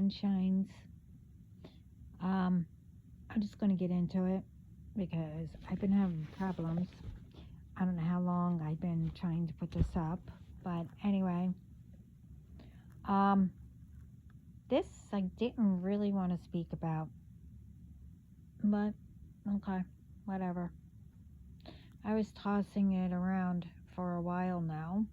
sunshines. Um, I'm just going to get into it because I've been having problems. I don't know how long I've been trying to put this up, but anyway, um, this I didn't really want to speak about, but okay, whatever. I was tossing it around for a while now,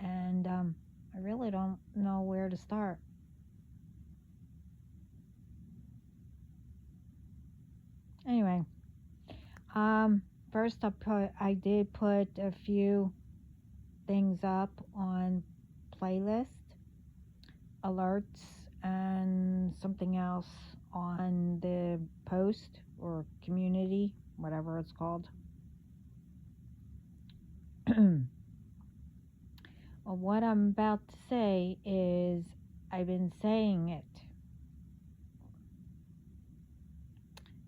and I really don't know where to start. Anyway, um, first I did put a few things up on playlist, alerts, and something else on the post or community, whatever it's called. Well, what I'm about to say is I've been saying it.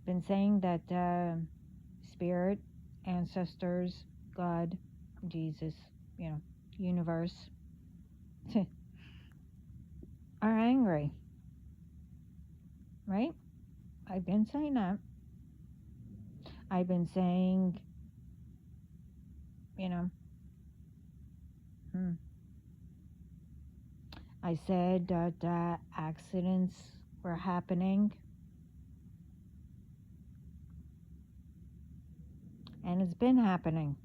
Been saying that spirit, ancestors, God, Jesus, you know, universe are angry, right? I've been saying that. I've been saying, you know, hmm, I said that accidents were happening, and it's been happening,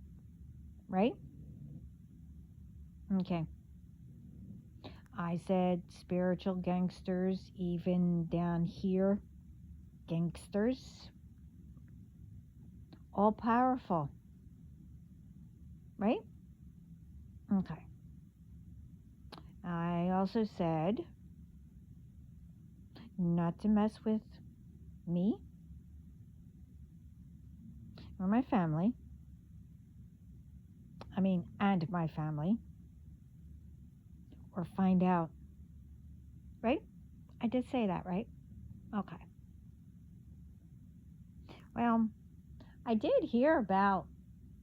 right? Okay. I said spiritual gangsters, even down here, gangsters, all powerful, right? Okay. I also said not to mess with me or my family. And my family, or find out, right? I did say that, right? Okay. Well, I did hear about,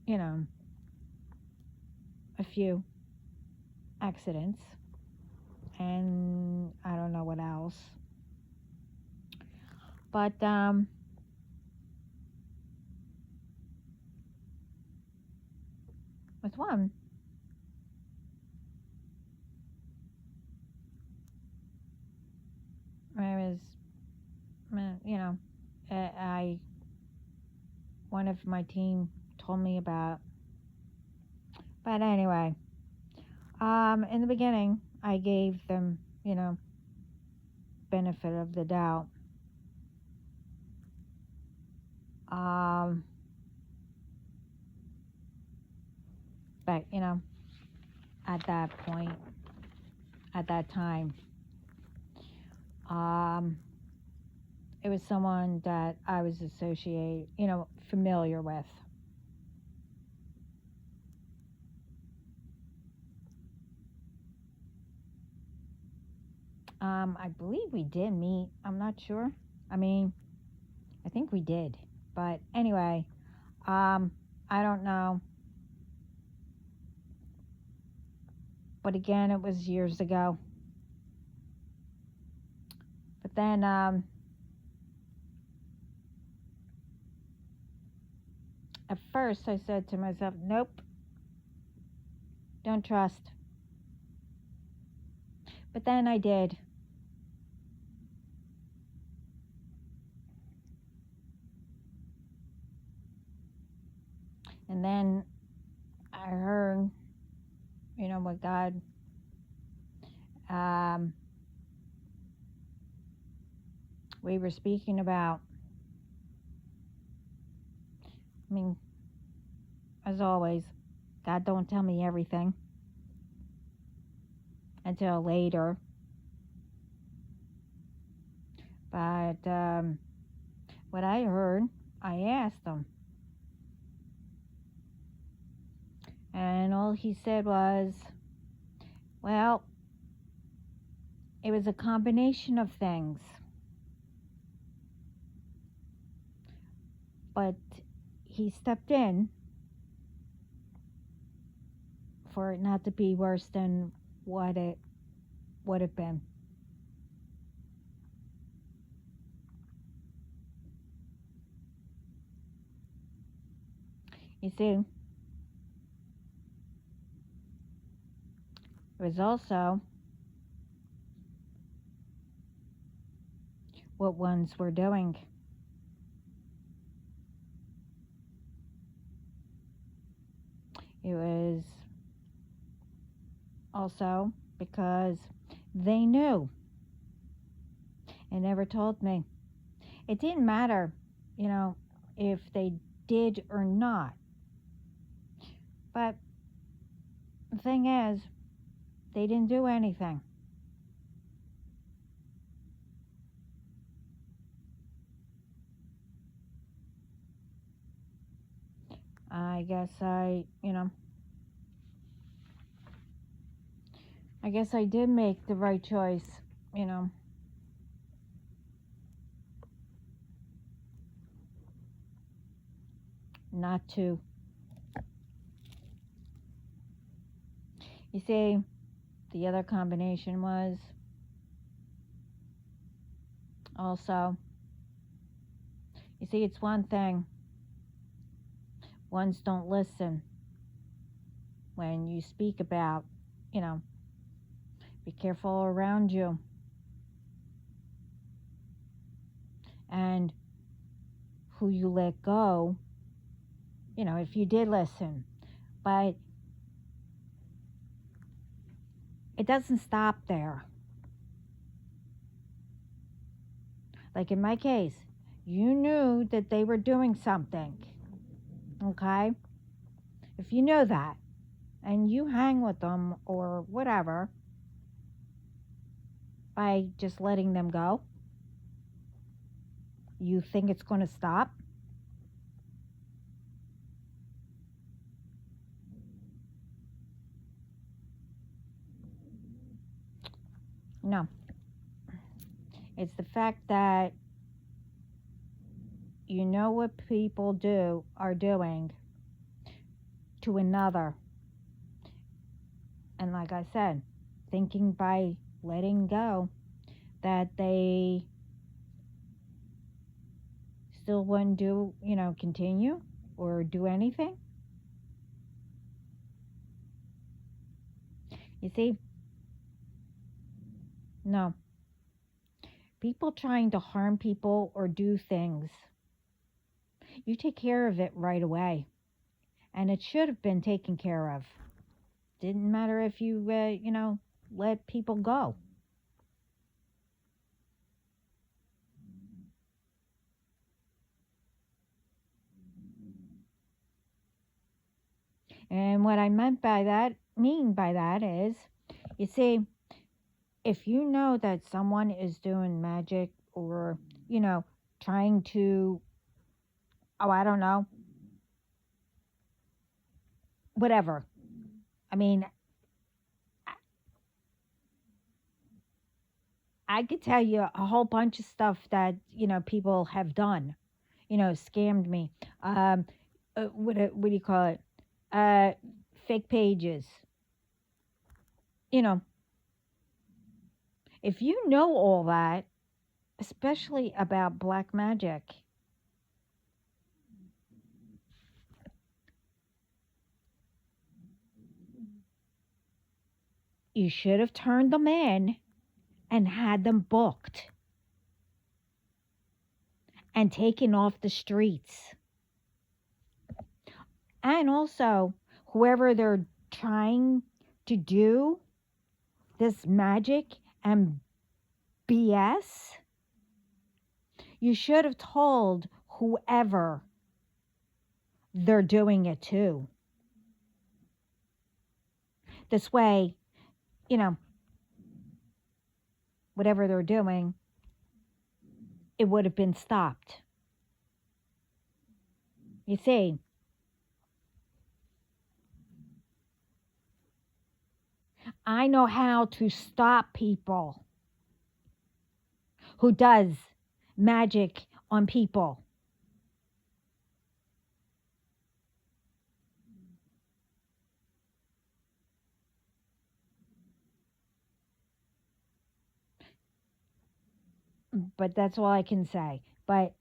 you know, a few accidents, and I don't know what else. But with one, I was, you know, I one of my team told me about. But anyway, in the beginning, I gave them, you know, benefit of the doubt. Um, but you know, at that point, at that time, um, it was someone that I was familiar with. I believe we did meet. I'm not sure. I mean, I think we did. But anyway, I don't know. But again, it was years ago. But then, at first, I said to myself, nope, don't trust. But then I did. And then I heard, you know, what God, um, we were speaking about. I mean, as always, God don't tell me everything until later. But what I heard, I asked him. And all he said was, well, it was a combination of things. But he stepped in for it not to be worse than what it would have been. You see, it was also what ones were doing. It was also because they knew and never told me. It didn't matter, you know, if they did or not. But the thing is, they didn't do anything. I guess I guess I did make the right choice, you know. Not to. You see, the other combination was also, you see, it's one thing. Ones don't listen when you speak about, you know, be careful around you. And who you let go, you know, if you did listen. But it doesn't stop there. Like in my case, you knew that they were doing something, okay? If you know that and you hang with them or whatever by just letting them go, you think it's going to stop? No. It's the fact that you know what people are doing to another. And like I said, thinking by letting go that they still wouldn't do, you know, continue or do anything. You see? No. People trying to harm people or do things, you take care of it right away. And it should have been taken care of. Didn't matter if you, you know, let people go. And what I mean by that is, you see, if you know that someone is doing magic or, you know, trying to, oh, I don't know, whatever. I mean, I could tell you a whole bunch of stuff that, you know, people have done, you know, scammed me. What do you call it? Uh, Fake pages. You know, if you know all that, especially about black magic, you should have turned them in and had them booked and taken off the streets. And also, whoever they're trying to do this magic and BS, you should have told whoever they're doing it to. This way, you know, whatever they're doing, it would have been stopped. You see, I know how to stop people who does magic on people. but that's all I can say. But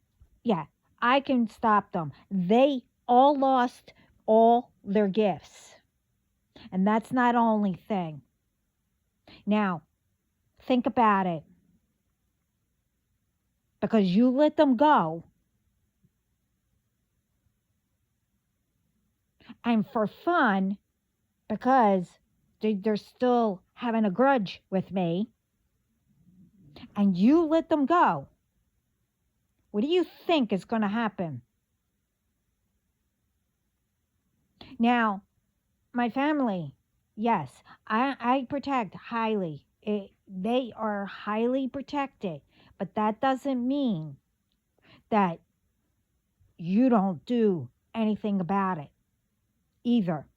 yeah, I can stop them. They all lost all their gifts. And that's not the only thing. Now, think about it. Because you let them go, and for fun, because they're still having a grudge with me, and you let them go, what do you think is going to happen? Now, my family, yes, I protect highly. They are highly protected, but that doesn't mean that you don't do anything about it either.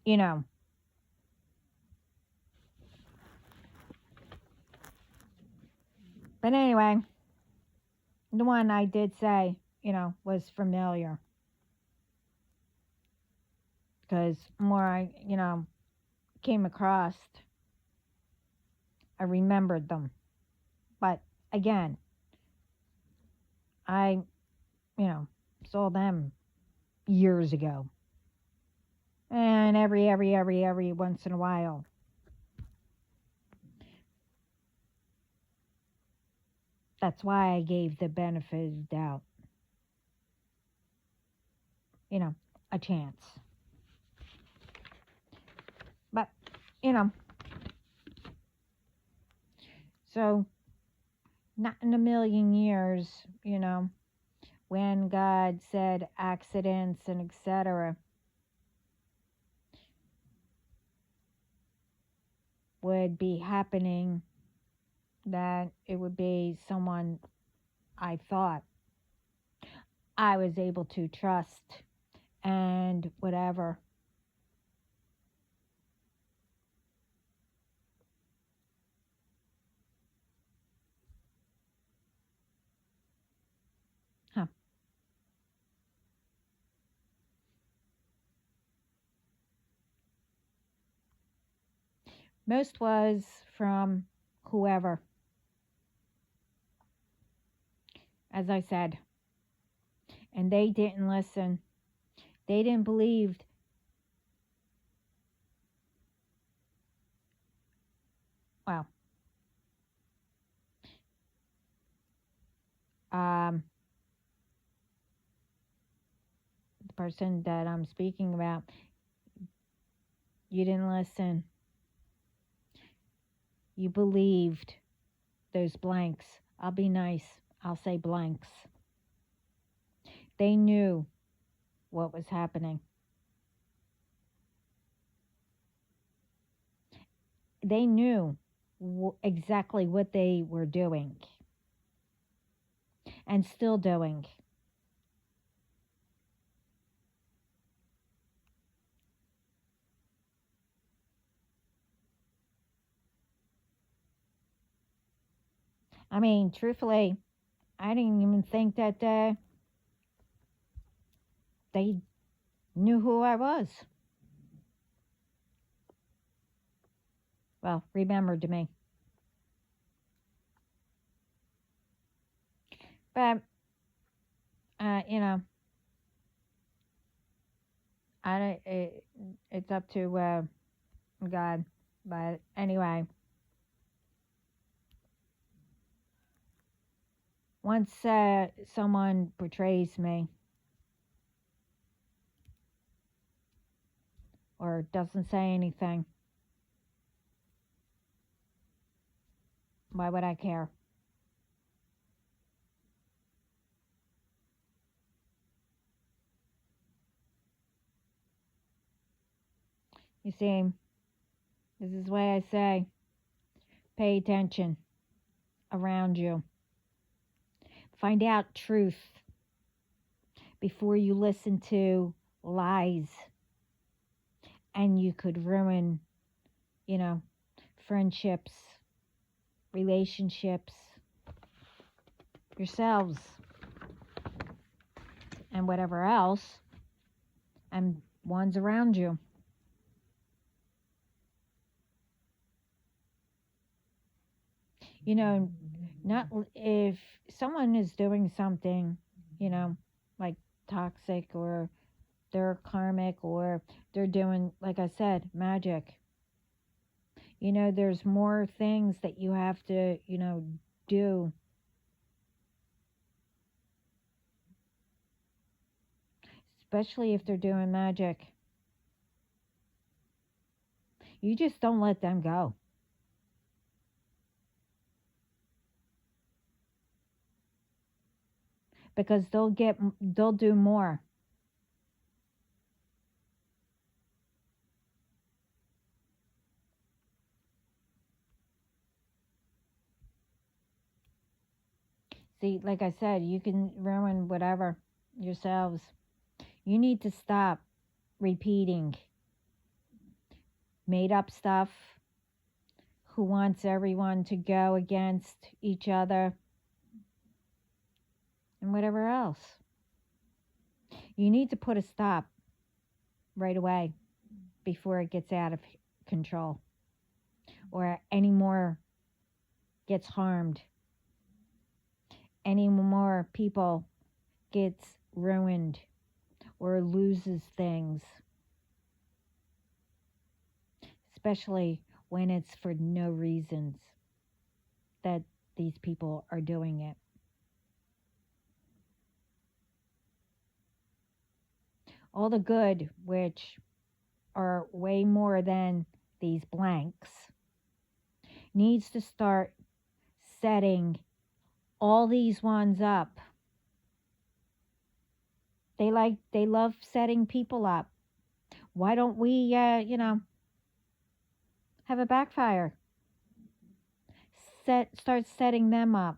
You know, but anyway, the one I did say, was familiar because more I came across, I remembered them. But again, I, you know, saw them years ago. And every once in a while. That's why I gave the benefit of the doubt, you know, a chance. But, you know, so not in a million years, when God said accidents and etc. would be happening, that it would be someone I thought I was able to trust and whatever. Huh. Most was from whoever, as I said, and they didn't listen. They didn't believe. Well, um, the person that I'm speaking about, you didn't listen. You believed those blanks. I'll be nice. I'll say blanks. They knew what was happening. They knew exactly what they were doing and still doing. I mean, truthfully, I didn't even think that they knew who I was. Well, remembered me. But, you know, it's up to God. But anyway, once someone betrays me or doesn't say anything, why would I care? You see, this is why I say pay attention around you. Find out truth before you listen to lies, and you could ruin, you know, friendships, relationships, yourselves, and whatever else. And ones around you. You know, not if someone is doing something, you know, like toxic, or they're karmic, or they're doing, like I said, magic. There's more things that you have to, do, especially if they're doing magic. You just don't let them go, because they'll do more. See, like I said, you can ruin whatever yourselves. You need to stop repeating made up stuff, who wants everyone to go against each other, and whatever else. You need to put a stop right away before it gets out of control, or any more gets harmed, any more people gets ruined or loses things, especially when it's for no reasons that these people are doing it. All the good, which are way more than these blanks, needs to start setting all these ones up. They love setting people up. Why don't we, have a backfire? Start setting them up.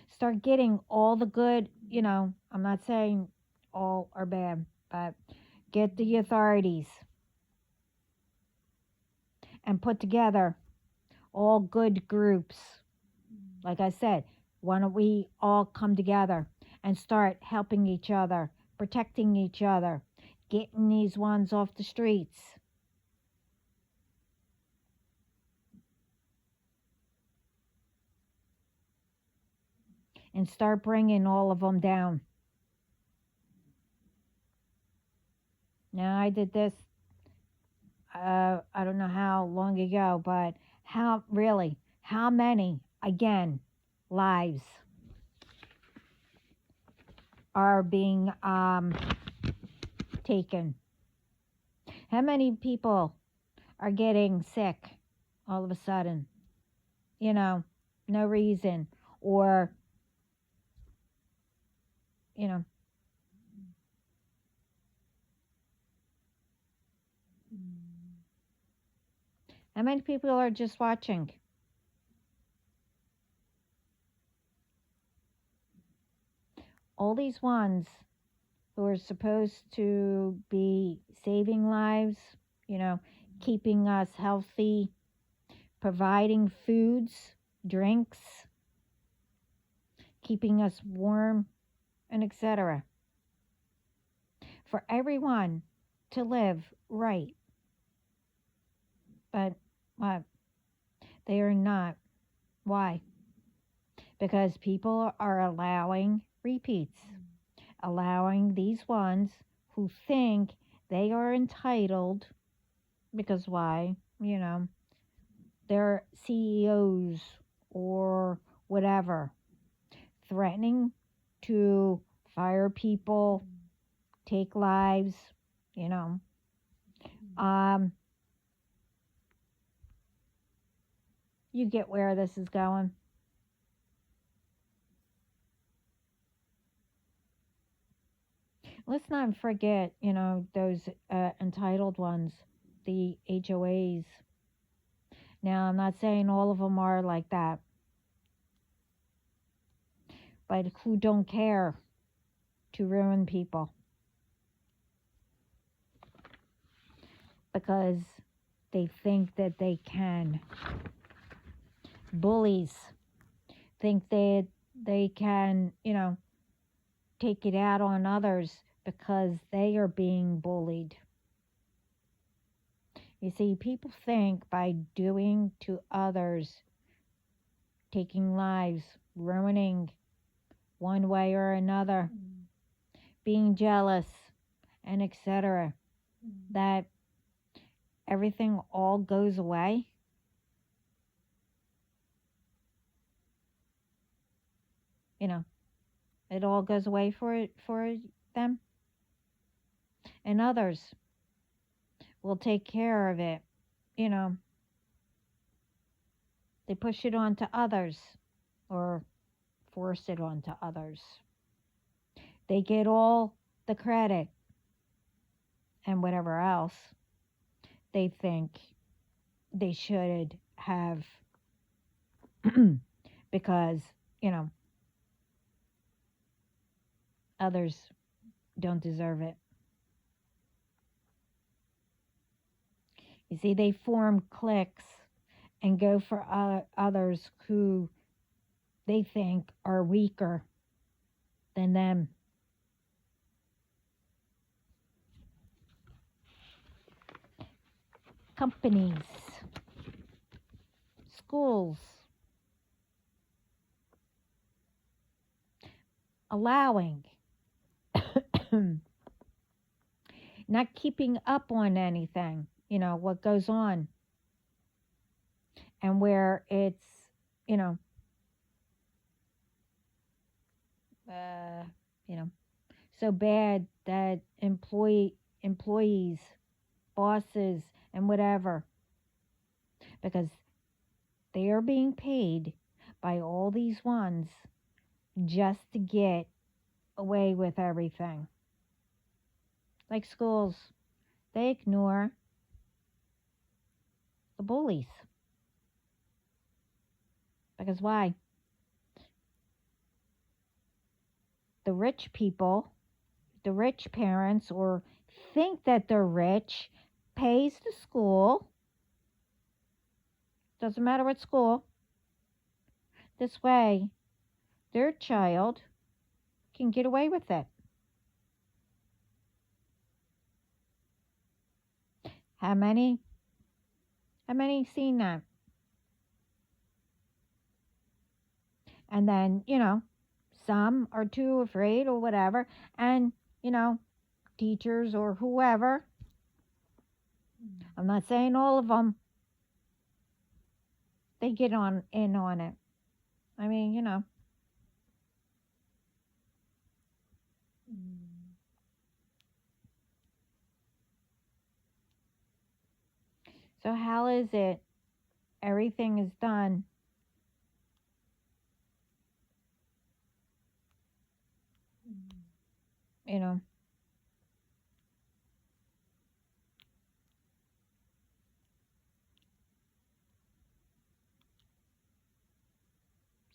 Start getting all the good, I'm not saying all are bad, but get the authorities and put together all good groups. Like I said, why don't we all come together and start helping each other, protecting each other, getting these ones off the streets? And start bringing all of them down. Now, I did this, I don't know how long ago, but how many, again, lives are being taken? How many people are getting sick all of a sudden? No reason. Or, you know, how many people are just watching? All these ones who are supposed to be saving lives, keeping us healthy, providing foods, drinks, keeping us warm, and etc. For everyone to live right. But what? They are not. Why? Because people are allowing repeats, allowing these ones who think they are entitled, because why? They're CEOs or whatever, threatening to fire people, take lives, you know. Um, you get where this is going. Let's not forget, those entitled ones, the HOAs. Now, I'm not saying all of them are like that, but who don't care to ruin people because they think that they can. Bullies think that they can, take it out on others because they are being bullied. You see, people think by doing to others, taking lives, ruining one way or another, being jealous, and etc., that everything all goes away. You know, it all goes away for them, and others will take care of it. You know, they push it on to others or force it onto others. They get all the credit and whatever else they think they should have because, you know, others don't deserve it. You see, they form cliques and go for others who they think are weaker than them. Companies, schools, allowing, not keeping up on anything, what goes on, and where it's, you know, uh, you know, so bad that employees, bosses, and whatever, because they are being paid by all these ones just to get away with everything. Like schools, they ignore the bullies. Because why? The rich people, the rich parents, or think that they're rich, pays the school. Doesn't matter what school. This way, their child can get away with it. How many? How many seen that? And then, some are too afraid or whatever. And, teachers or whoever, I'm not saying all of them, they get in on it. I mean. So how is it everything is done, you know,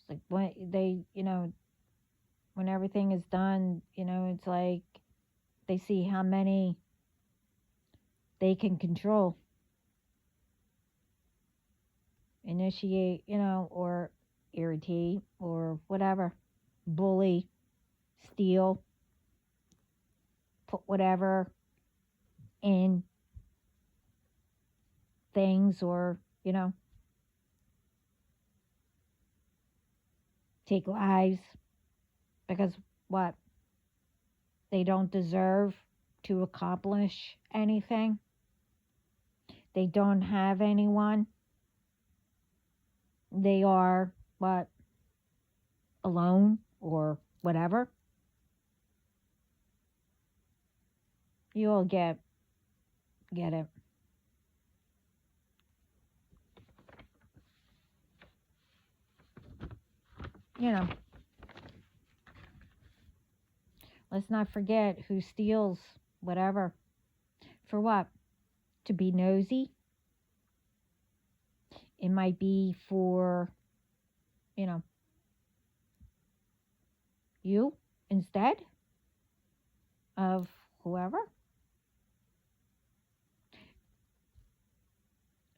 it's like when they, when everything is done, it's like they see how many they can control, initiate, or irritate or whatever, bully, steal, put whatever in things, or, take lives because what? They don't deserve to accomplish anything. They don't have anyone. They are what? Alone or whatever. You all get it. Let's not forget who steals whatever. For what? To be nosy. It might be for, you know, you instead of whoever.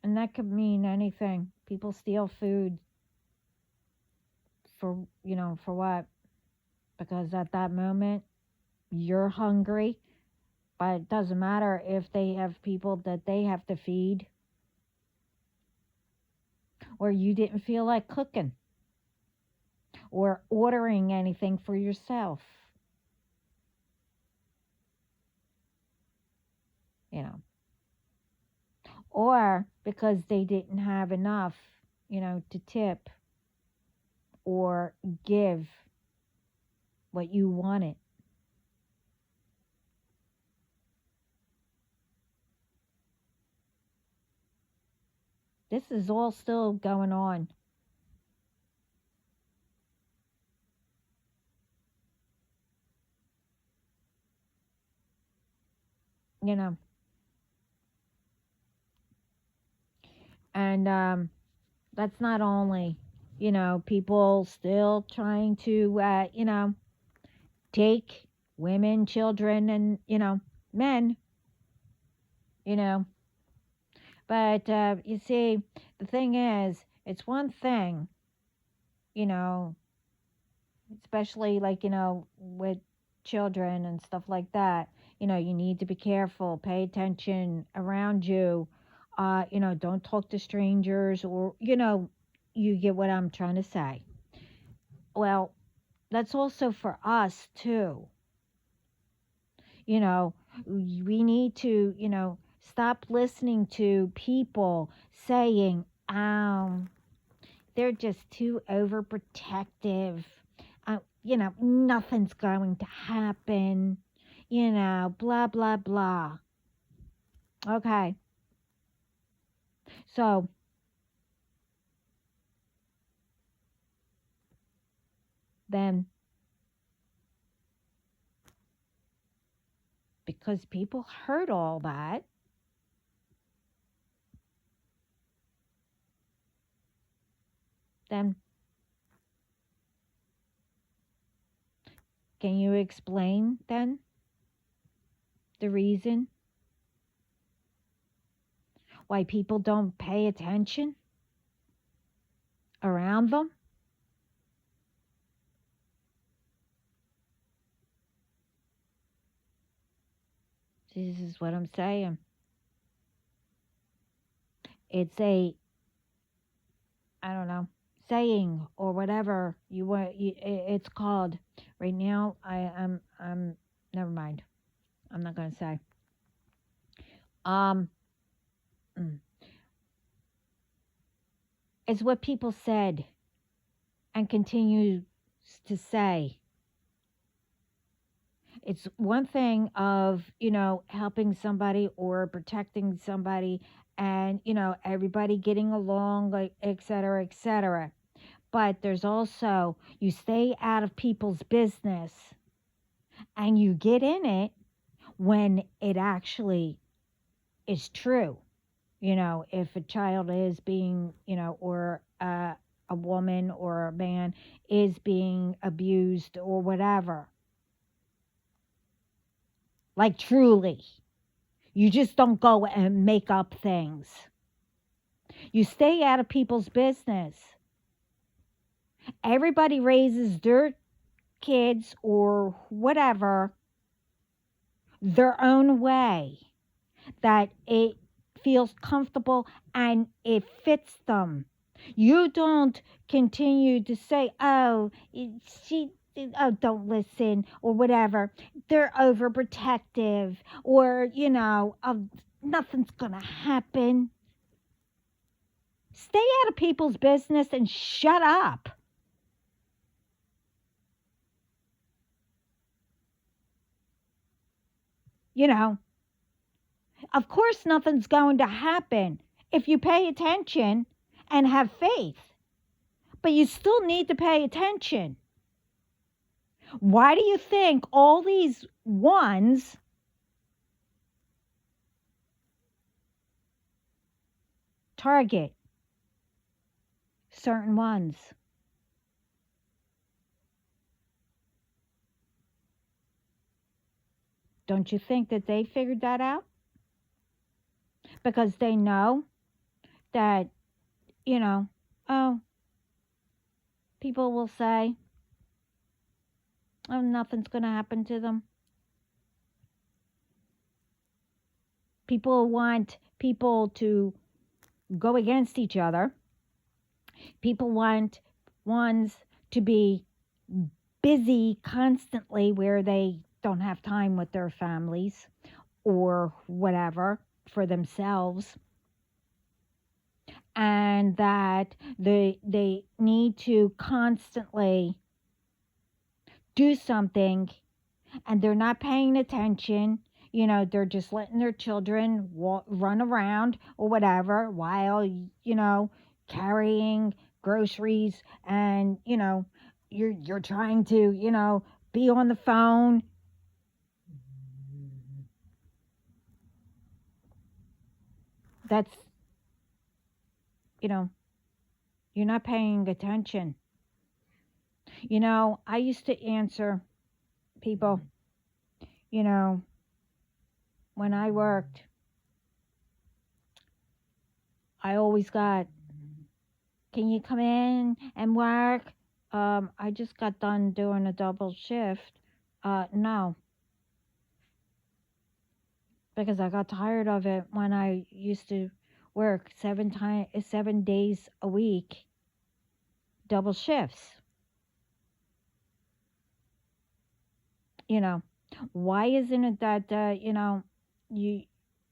And that could mean anything. People steal food for what? Because at that moment you're hungry, but it doesn't matter if they have people that they have to feed or you didn't feel like cooking or ordering anything for yourself, you know, or because they didn't have enough, to tip or give what you wanted. This is all still going on, you know, and that's not only, people still trying to, take women, children, and, men, you know. But you see, the thing is, it's one thing, you know, especially like, with children and stuff like that. You need to be careful, pay attention around you. Don't talk to strangers or, you get what I'm trying to say. Well, that's also for us too. You know, we need to, stop listening to people saying, they're just too overprotective. Nothing's going to happen. Blah, blah, blah. Okay. So then, because people heard all that, then can you explain then the reason why people don't pay attention around them? This is what I'm saying. It's a, I don't know, saying or whatever you want. It's called. Right now, I'm. Never mind. I'm not gonna say. Um, mm. It's what people said and continue to say. It's one thing of, helping somebody or protecting somebody and, everybody getting along, like, et cetera, et cetera. But there's also, you stay out of people's business and you get in it when it actually is true. If a child is being, or a woman or a man is being abused or whatever. Like, truly. You just don't go and make up things. You stay out of people's business. Everybody raises their kids or whatever their own way that it feels comfortable and it fits them. You don't continue to say, oh, she, oh, don't listen or whatever. They're overprotective or, nothing's going to happen. Stay out of people's business and shut up. You know, of course, nothing's going to happen if you pay attention and have faith, but you still need to pay attention. Why do you think all these ones target certain ones? Don't you think that they figured that out? Because they know that, you know, oh, people will say, oh, nothing's going to happen to them. People want people to go against each other. People want ones to be busy constantly where they don't have time with their families or whatever for themselves, and that they need to constantly do something, and they're not paying attention. They're just letting their children run around or whatever while carrying groceries, and you're trying to be on the phone. That's you know you're not paying attention. I used to answer people, you know when I worked. I always got, can you come in and work? I just got done doing a double shift. No, because I got tired of it when I used to work 7 days a week, double shifts. Why isn't it that you,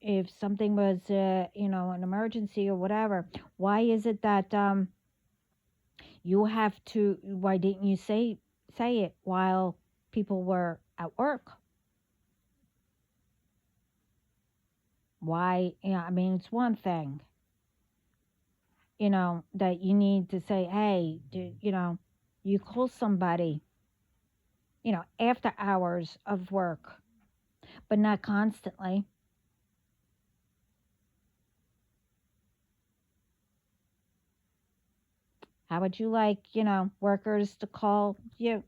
if something was an emergency or whatever, why is it that you have to, why didn't you say it while people were at work? Why? I mean, it's one thing, that you need to say, hey, you call somebody, after hours of work, but not constantly. How would you like, workers to call you,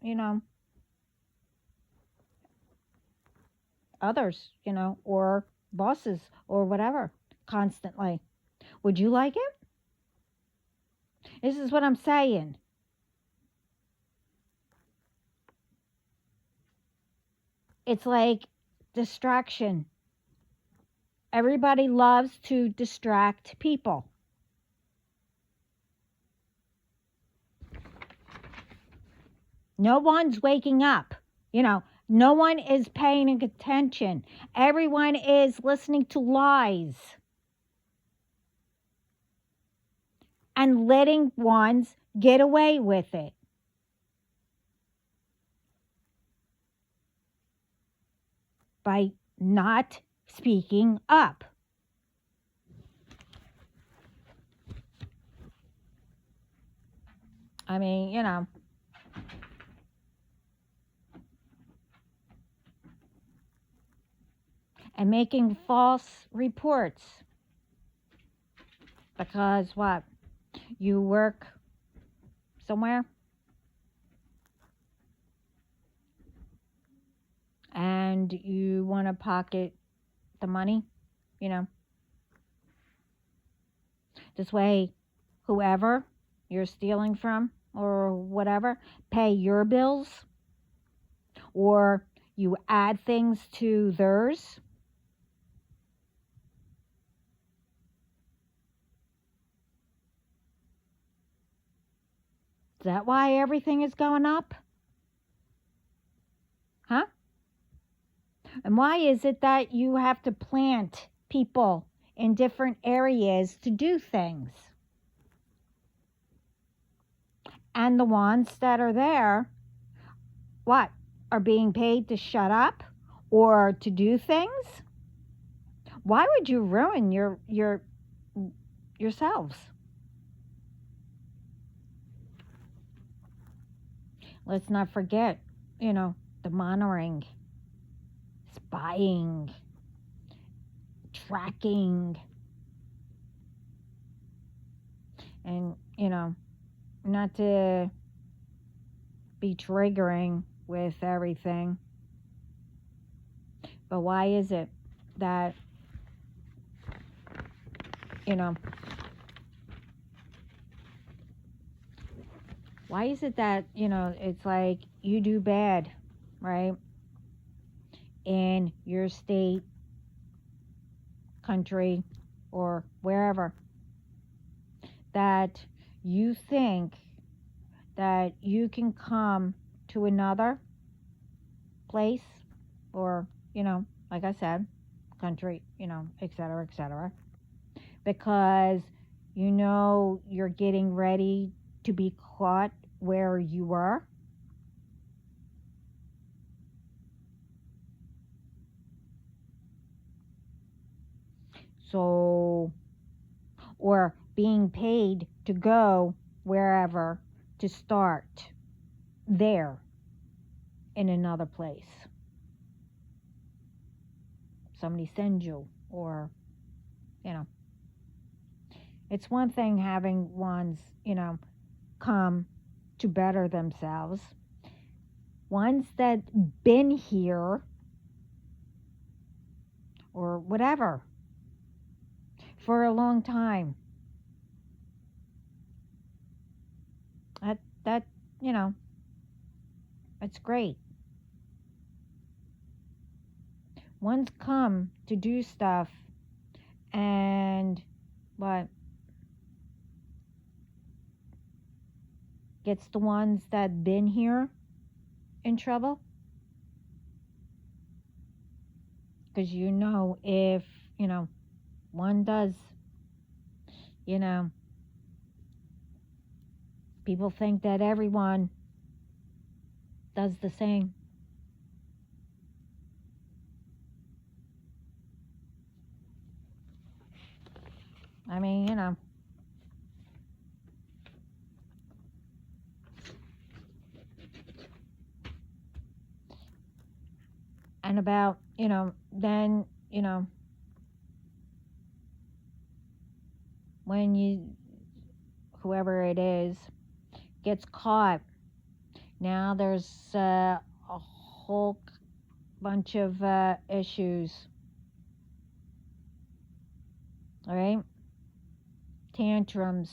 others, or bosses or whatever constantly? Would you like it? This is what I'm saying. It's like distraction. Everybody loves to distract people. No one's waking up. No one is paying attention. Everyone is listening to lies and letting ones get away with it by not speaking up. I mean, and making false reports. Because what? You work somewhere and you want to pocket the money, this way, whoever you're stealing from or whatever, pay your bills, or you add things to theirs. Is that why everything is going up? Huh? And why is it that you have to plant people in different areas to do things? And the ones that are there, what? Are being paid to shut up or to do things? Why would you ruin yourselves? Let's not forget, the monitoring, spying, tracking, and, not to be triggering with everything. But why is it that, why is it that, it's like you do bad, right? In your state, country or wherever, that you think that you can come to another place or, like I said, country, et cetera, because you're getting ready to be caught where you were. So, or being paid to go wherever to start there in another place. Somebody sends you, or, it's one thing having ones, come to better themselves. Ones that been here or whatever for a long time. That it's great. One's come to do stuff and what gets the ones that been here in trouble. Because if one does, people think that everyone does the same. I mean, and about, then, when whoever it is gets caught, now there's a whole bunch of issues. All right? Tantrums,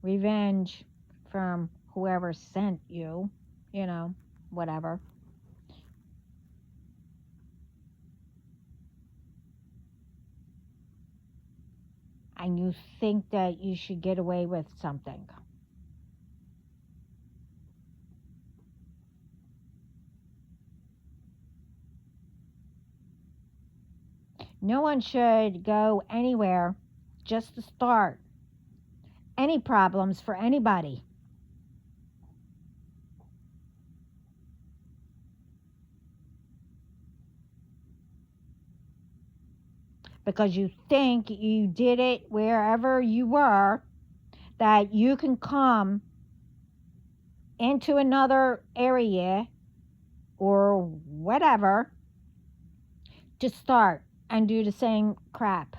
revenge from whoever sent you, whatever. And you think that you should get away with something. No one should go anywhere just to start any problems for anybody. Because you think you did it wherever you were, that you can come into another area or whatever to start and do the same crap.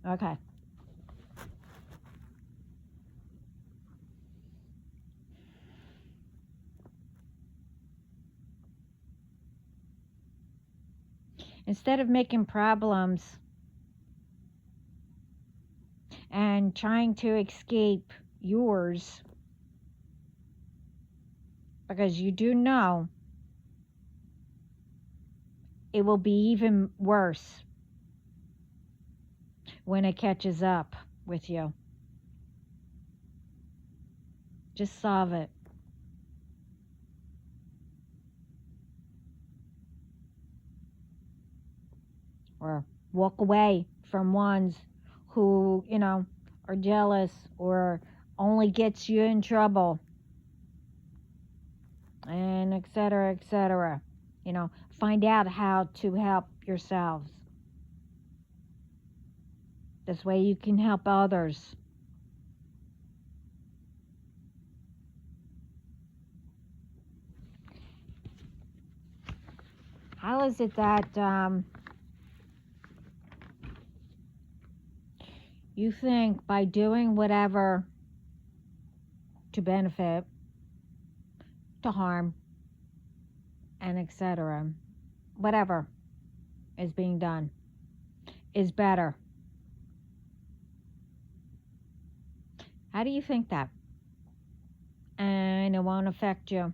Okay. Instead of making problems and trying to escape yours, because you do know it will be even worse when it catches up with you. Just solve it. Or walk away from ones who, are jealous or only gets you in trouble. And et cetera, et cetera. Find out how to help yourselves. This way you can help others. How is it that you think by doing whatever to benefit, to harm, and etc., whatever is being done is better? How do you think that? And it won't affect you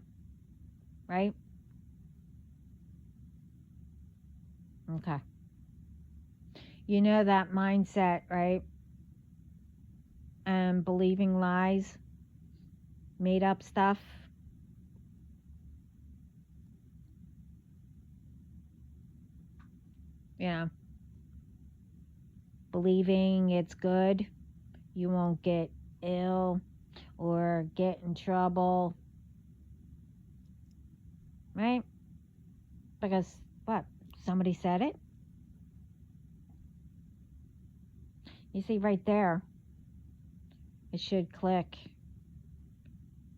right? Okay. You know that mindset, right? And believing lies, made up stuff. You know, believing it's good, you won't get ill or get in trouble, right? Because what? Somebody said it? You see right there, it should click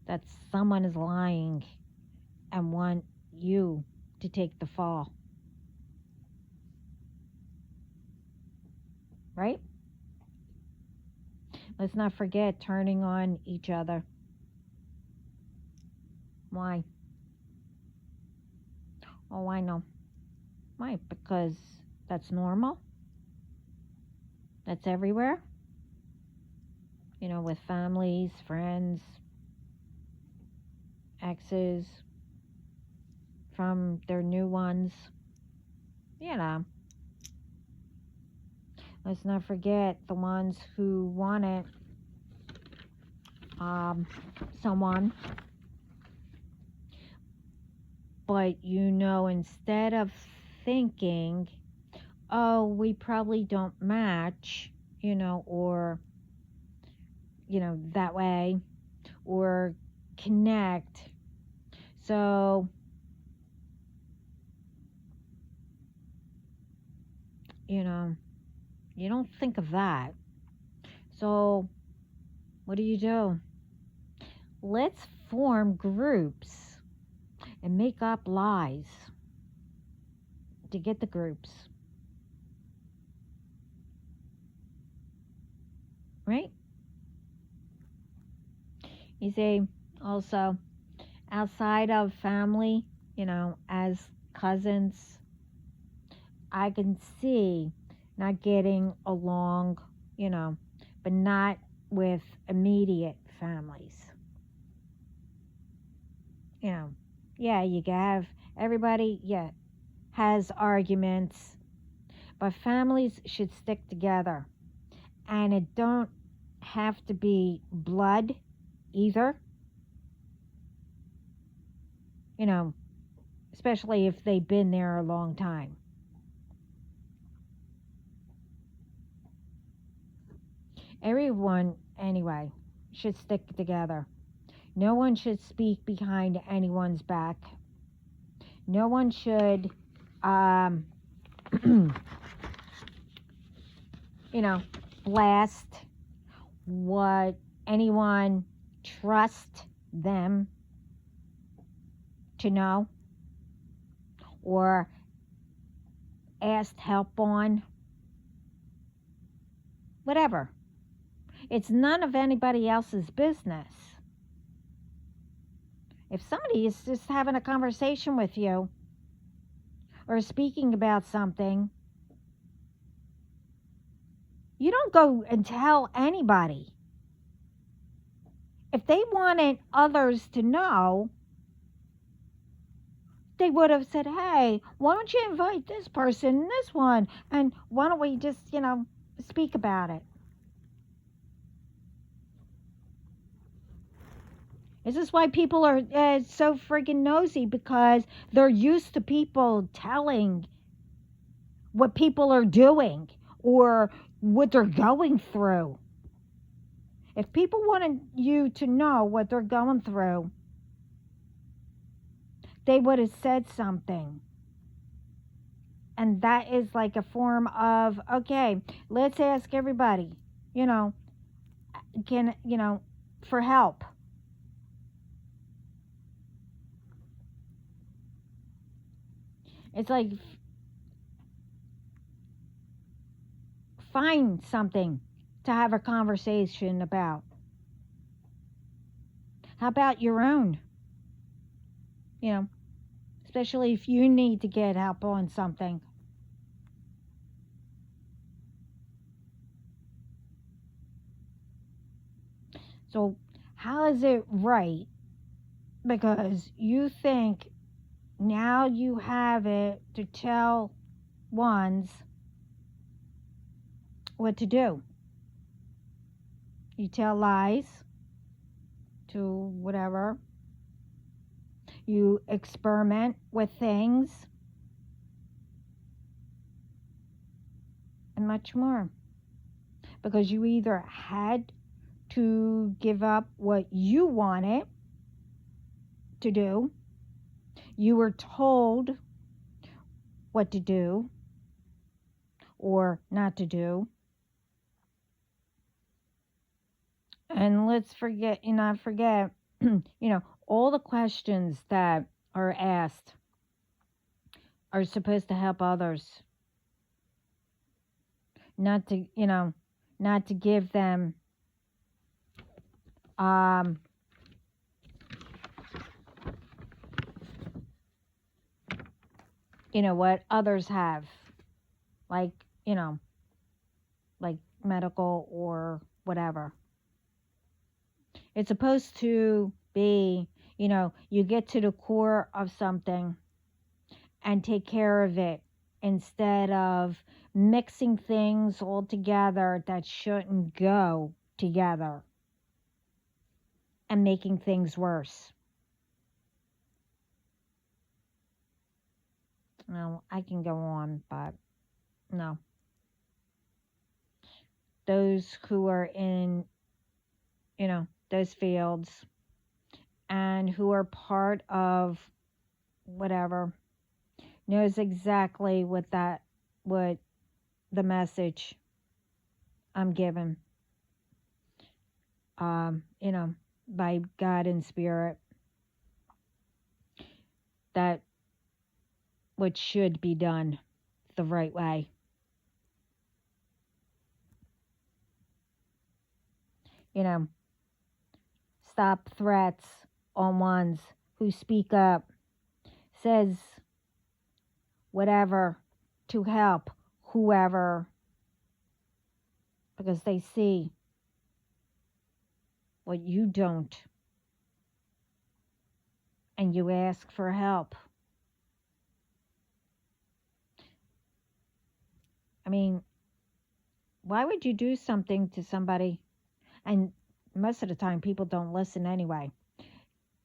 that someone is lying and want you to take the fall, right? Let's not forget turning on each other. Why? Oh, I know. Why? Because that's normal. That's everywhere. You know, with families, friends, exes, from their new ones. You know, let's not forget the ones who wanted someone, but you know, instead of thinking, oh, we probably don't match, you know, or, you know, that way, or connect. So, you know, you don't think of that. So, what do? Let's form groups and make up lies to get the groups, right? You see, also, outside of family, you know, as cousins, I can see not getting along, you know, but not with immediate families. You know, yeah, you can have everybody, yeah, has arguments, but families should stick together. And it don't have to be blood either, you know, especially if they've been there a long time. Everyone, anyway, should stick together. No one should speak behind anyone's back. No one should, um, you know, blast what anyone trust them to know or asked help on. Whatever. It's none of anybody else's business. If somebody is just having a conversation with you or speaking about something, you don't go and tell anybody. If they wanted others to know, they would have said, hey, why don't you invite this person and this one? And why don't we just, you know, speak about it? This is why people are so friggin' nosy, because they're used to people telling what people are doing or what they're going through. If people wanted you to know what they're going through, they would have said something. And that is like a form of, okay, let's ask everybody, you know, can, you know, for help. It's like, find something to have a conversation about. How about your own? You know, especially if you need to get help on something. So, how is it right? Because you think Now you have it to tell ones what to do. You tell lies to whatever. You experiment with things and much more. Because you either had to give up what you wanted to do, you were told what to do or not to do. And let's not forget, all the questions that are asked are supposed to help others, not to give them, um, what others have, like, like medical or whatever. It's supposed to be, you get to the core of something and take care of it instead of mixing things all together that shouldn't go together and making things worse. No, I can go on, but no. Those who are in, those fields and who are part of whatever knows exactly what the message I'm given, by God and Spirit, that what should be done the right way. Stop threats on ones who speak up, says whatever to help whoever, because they see what you don't, and you ask for help. I mean, why would you do something to somebody? And most of the time, people don't listen anyway.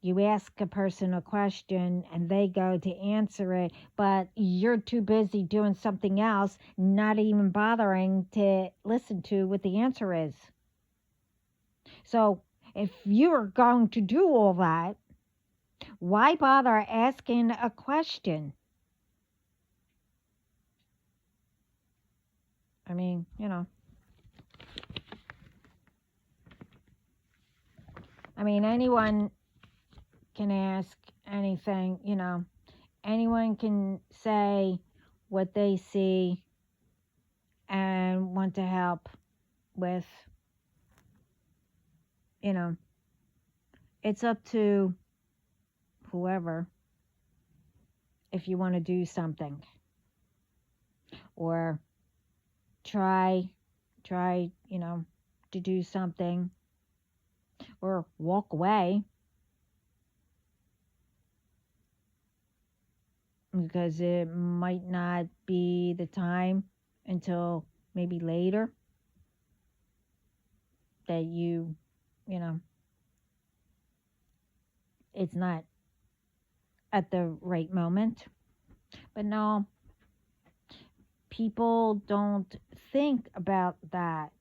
You ask a person a question and they go to answer it, but you're too busy doing something else, not even bothering to listen to what the answer is. So if you're going to do all that, why bother asking a question? I mean, anyone can ask anything, anyone can say what they see and want to help with, it's up to whoever if you want to do something or try, to do something or walk away because it might not be the time until maybe later that it's not at the right moment. But no, people don't think about that.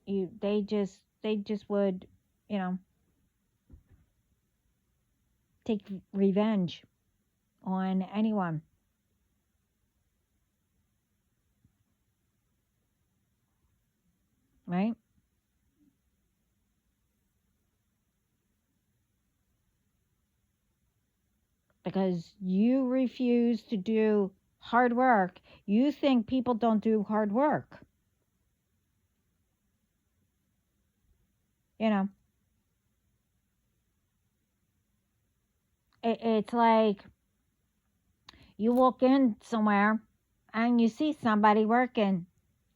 They just would, take revenge on anyone. Right? Because you refuse to do hard work. You think people don't do hard work. It's like you walk in somewhere and you see somebody working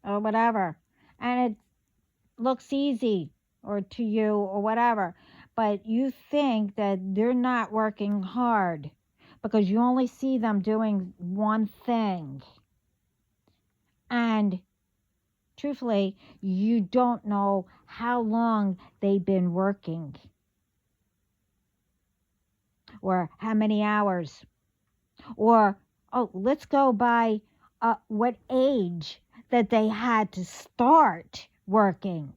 or whatever, and it looks easy or to you or whatever, but you think that they're not working hard. because you only see them doing one thing. And truthfully, you don't know how long they've been working or how many hours. Or, oh, let's go by what age that they had to start working.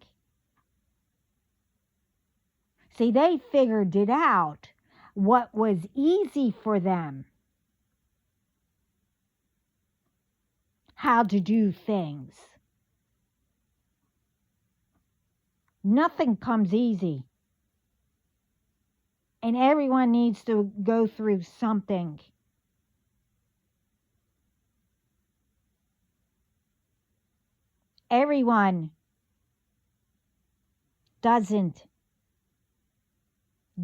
See, they figured it out, what was easy for them, how to do things. Nothing comes easy. And everyone needs to go through something. Everyone doesn't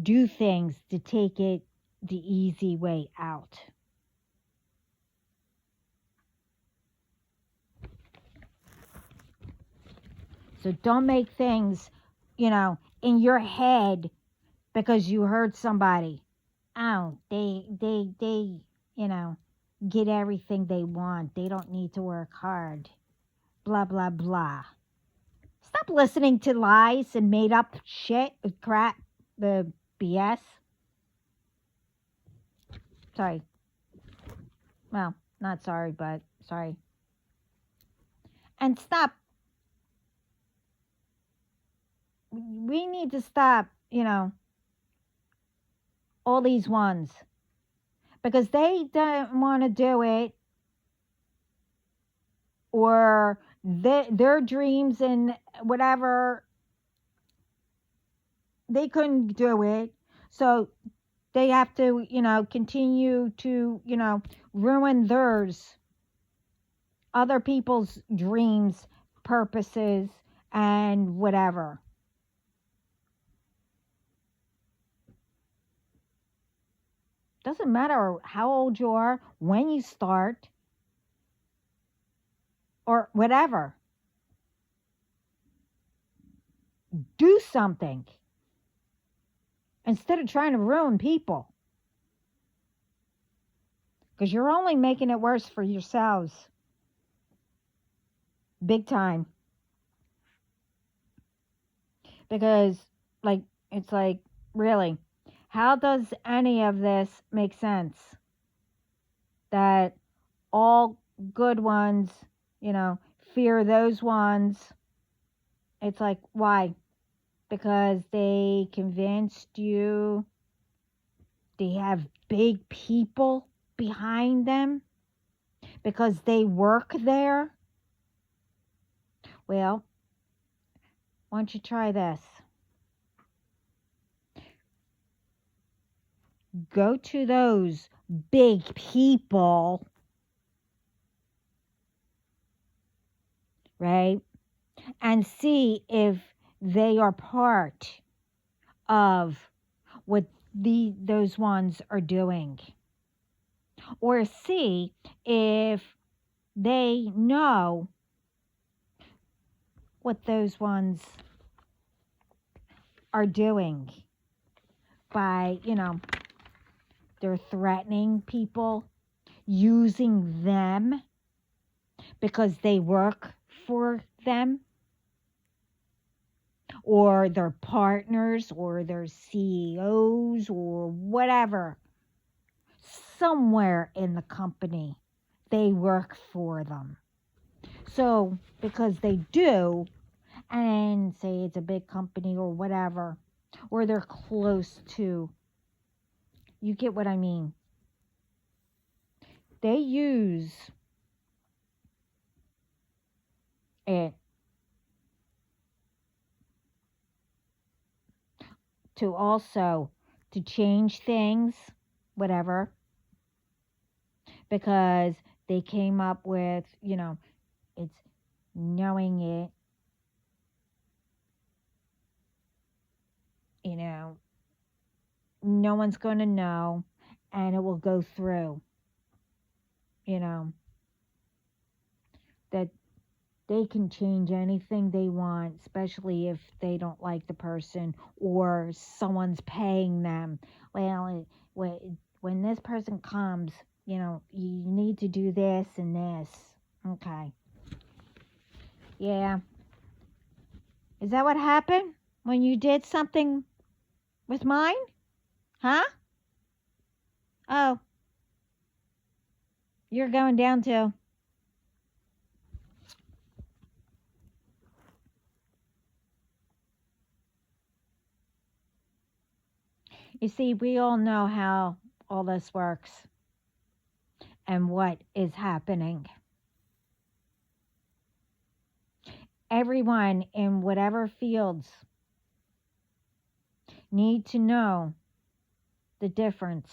do things to take it the easy way out. So don't make things, in your head because you heard somebody. Oh, they, get everything they want. They don't need to work hard. Blah, blah, blah. Stop listening to lies and made up shit, crap, the BS. Sorry. Well, not sorry, but sorry. And stop. We need to stop, all these ones. Because they don't want to do it, or their dreams and whatever, they couldn't do it. So they have to, continue to, ruin theirs, other people's dreams, purposes, and whatever. Doesn't matter how old you are, when you start, or whatever. Do something instead of trying to ruin people. Because you're only making it worse for yourselves. Big time. Because, it's like, really, how does any of this make sense? That all good ones, fear those ones. It's like, why? Because they convinced you they have big people behind them? Because they work there? Well, why don't you try this? Go to those big people, right? And see if they are part of what those ones are doing. Or see if they know what those ones are doing by, they're threatening people, using them because they work for them, or their partners, or their CEOs, or whatever. Somewhere in the company, they work for them. So, because they do, and say it's a big company or whatever, or they're close to, you get what I mean. They use it to also to change things, whatever, because they came up with, it's knowing it, no one's going to know, and it will go through, that they can change anything they want, especially if they don't like the person or someone's paying them. Well, when this person comes, you need to do this and this. Okay. Yeah. Is that what happened when you did something with mine? Huh? Oh, you're going down too. You see, we all know how all this works and what is happening. Everyone in whatever fields need to know the difference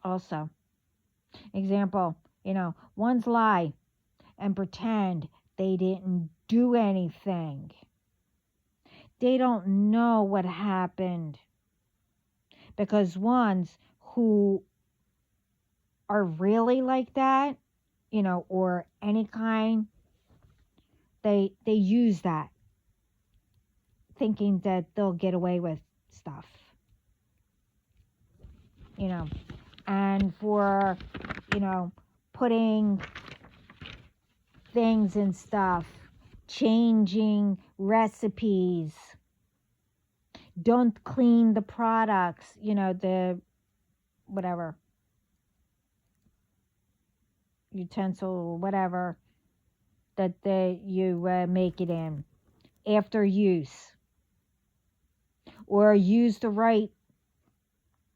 also. Example, one's lie and pretend they didn't do anything. They don't know what happened because ones who are really like that, or any kind, they use that thinking that they'll get away with stuff, and for, putting things and stuff, changing recipes, don't clean the products, the whatever utensil, whatever that you make it in after use, or use the right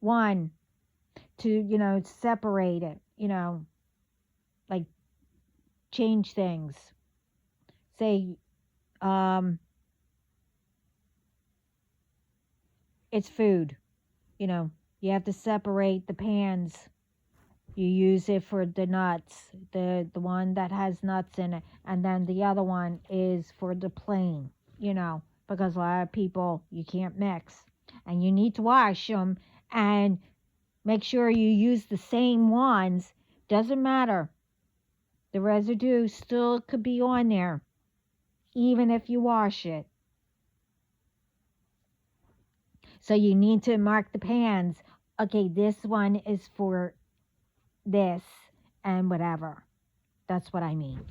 one to separate it, like change things. Say it's food, you have to separate the pans. You use it for the nuts, the one that has nuts in it, and then the other one is for the plain, because a lot of people, you can't mix, and you need to wash them and make sure you use the same ones. Doesn't matter. The residue still could be on there, even if you wash it. So you need to mark the pans. Okay, this one is for this and whatever. That's what I mean.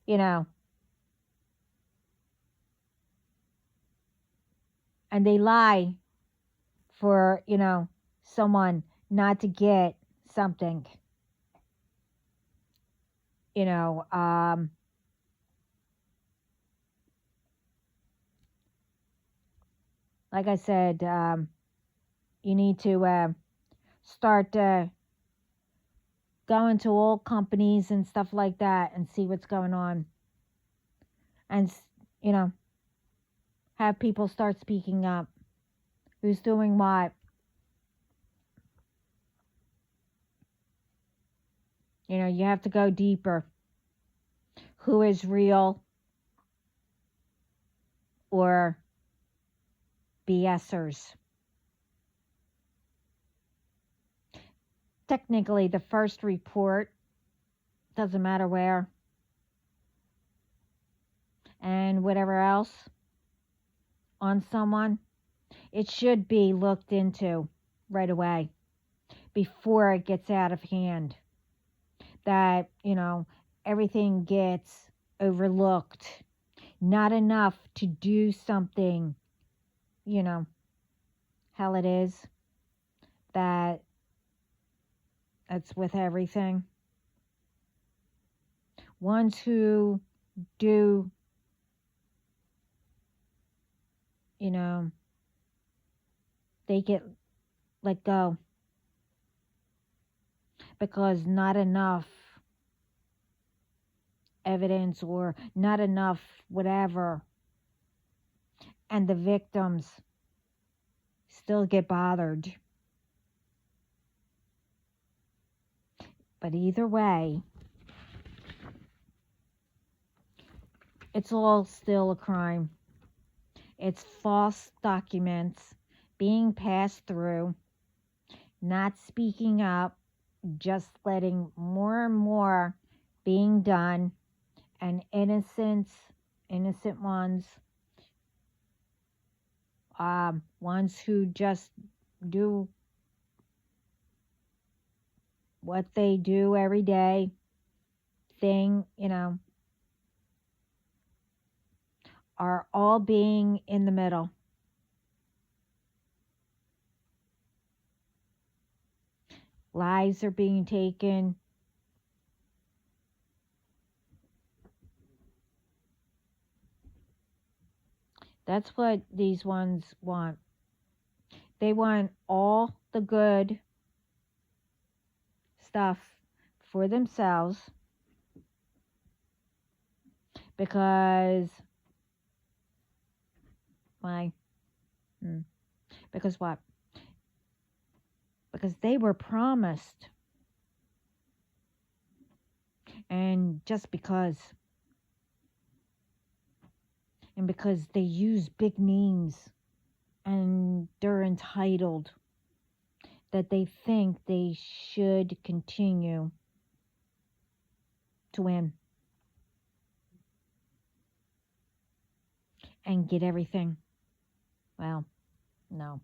And they lie for, someone not to get something. Like I said, you need to start going to all companies and stuff like that and see what's going on. And, have people start speaking up. Who's doing what? You have to go deeper. Who is real or BSers? Technically, the first report, doesn't matter where, and whatever else on someone, it should be looked into right away before it gets out of hand. That, everything gets overlooked. Not enough to do something, how it is. That's with everything. Ones who do, they get let go because not enough evidence or not enough whatever, and the victims still get bothered. But either way, it's all still a crime. It's false documents being passed through, not speaking up, just letting more and more being done, and innocent ones ones who just do what they do every day thing, are all being in the middle. Lives are being taken. That's what these ones want. They want all the good stuff for themselves because why? Because what? Because they were promised. And just because. And because they use big names and they're entitled, that they think they should continue to win and get everything. Well, no.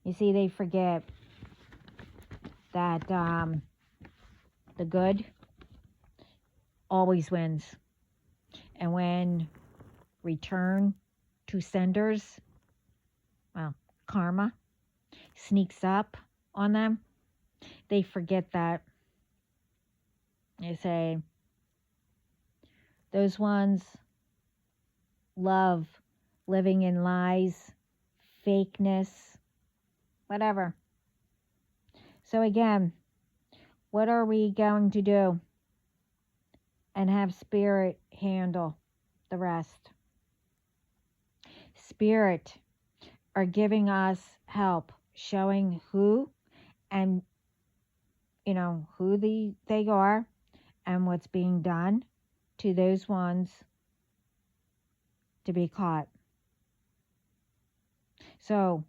You see, they forget that the good always wins. And when return to senders, well, karma sneaks up on them, they forget that. They say, those ones love living in lies, fakeness, whatever. So again, what are we going to do? And have Spirit handle the rest. Spirit are giving us help, showing who and who they are and what's being done to those ones to be caught. So,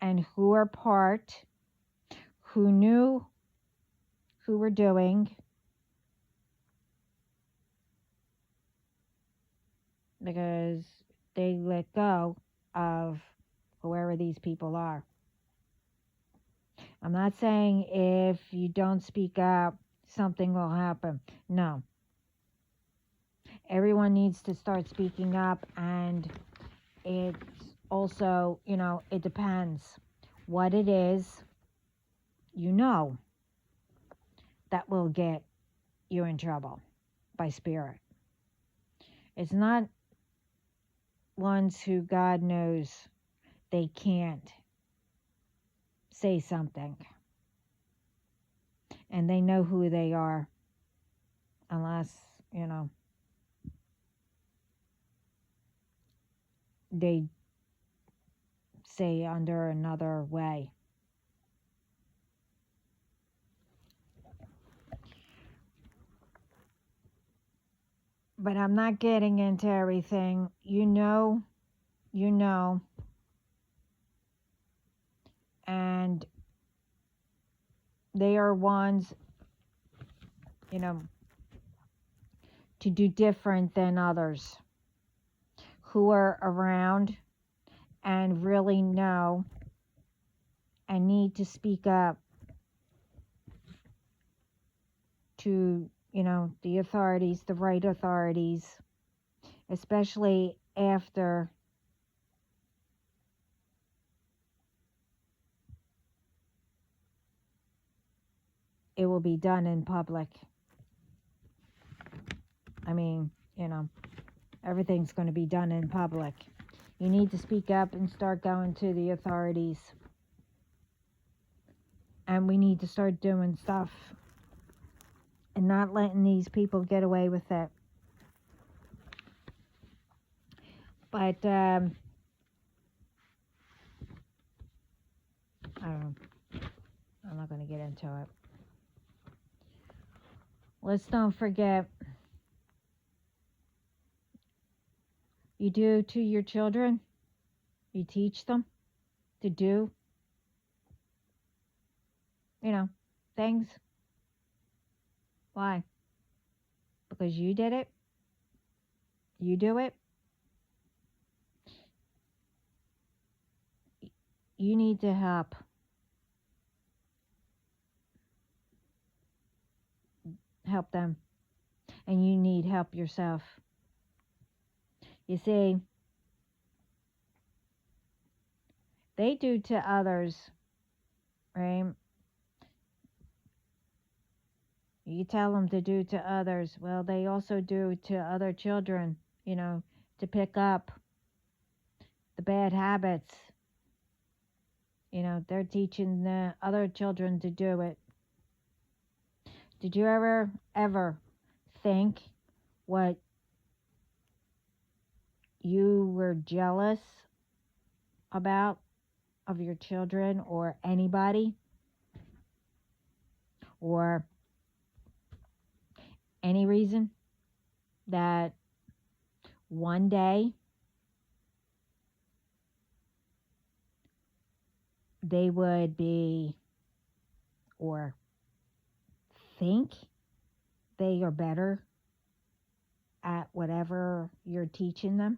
and who are part, who knew who were doing, because they let go of whoever these people are. I'm not saying if you don't speak up, something will happen. No. Everyone needs to start speaking up, and it's also, it depends what it is, that will get you in trouble by Spirit. It's not ones who God knows they can't say something. And they know who they are. Unless, they say under another way. But I'm not getting into everything. You know. And they are ones, to do different than others who are around and really know and need to speak up to, the authorities, the right authorities, especially after it will be done in public. I mean, everything's going to be done in public. You need to speak up and start going to the authorities. And we need to start doing stuff and not letting these people get away with it. But, I don't know. I'm not going to get into it. Let's don't forget, you do to your children, you teach them to do, things. Why? Because you did it. You do it. you need to help them, and you need help yourself. You see, they do to others, right? You tell them to do to others. Well, they also do to other children, to pick up the bad habits. They're teaching the other children to do it. Did you ever think what you were jealous about of your children or anybody? Or any reason that one day they would be or think they are better at whatever you're teaching them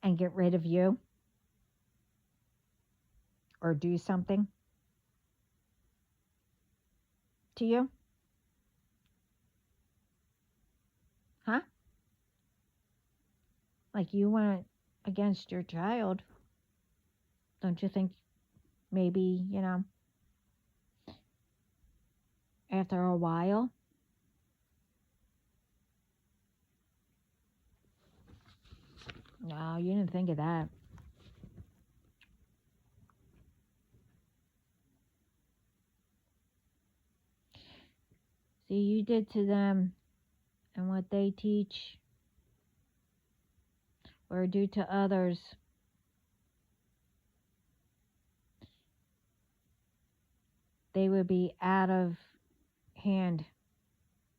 and get rid of you or do something to you? Huh? Like you went against your child. Don't you think maybe, after a while? No, you didn't think of that. See, you did to them and what they teach or do to others. They would be out of hand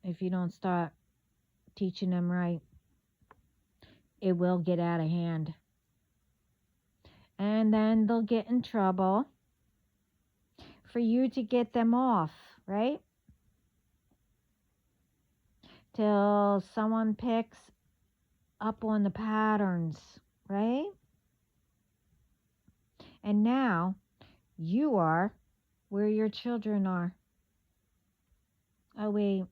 if you don't start teaching them right. It will get out of hand. And then they'll get in trouble for you to get them off, right? Till someone picks up on the patterns, right? And now you are where your children are. Oh, wait.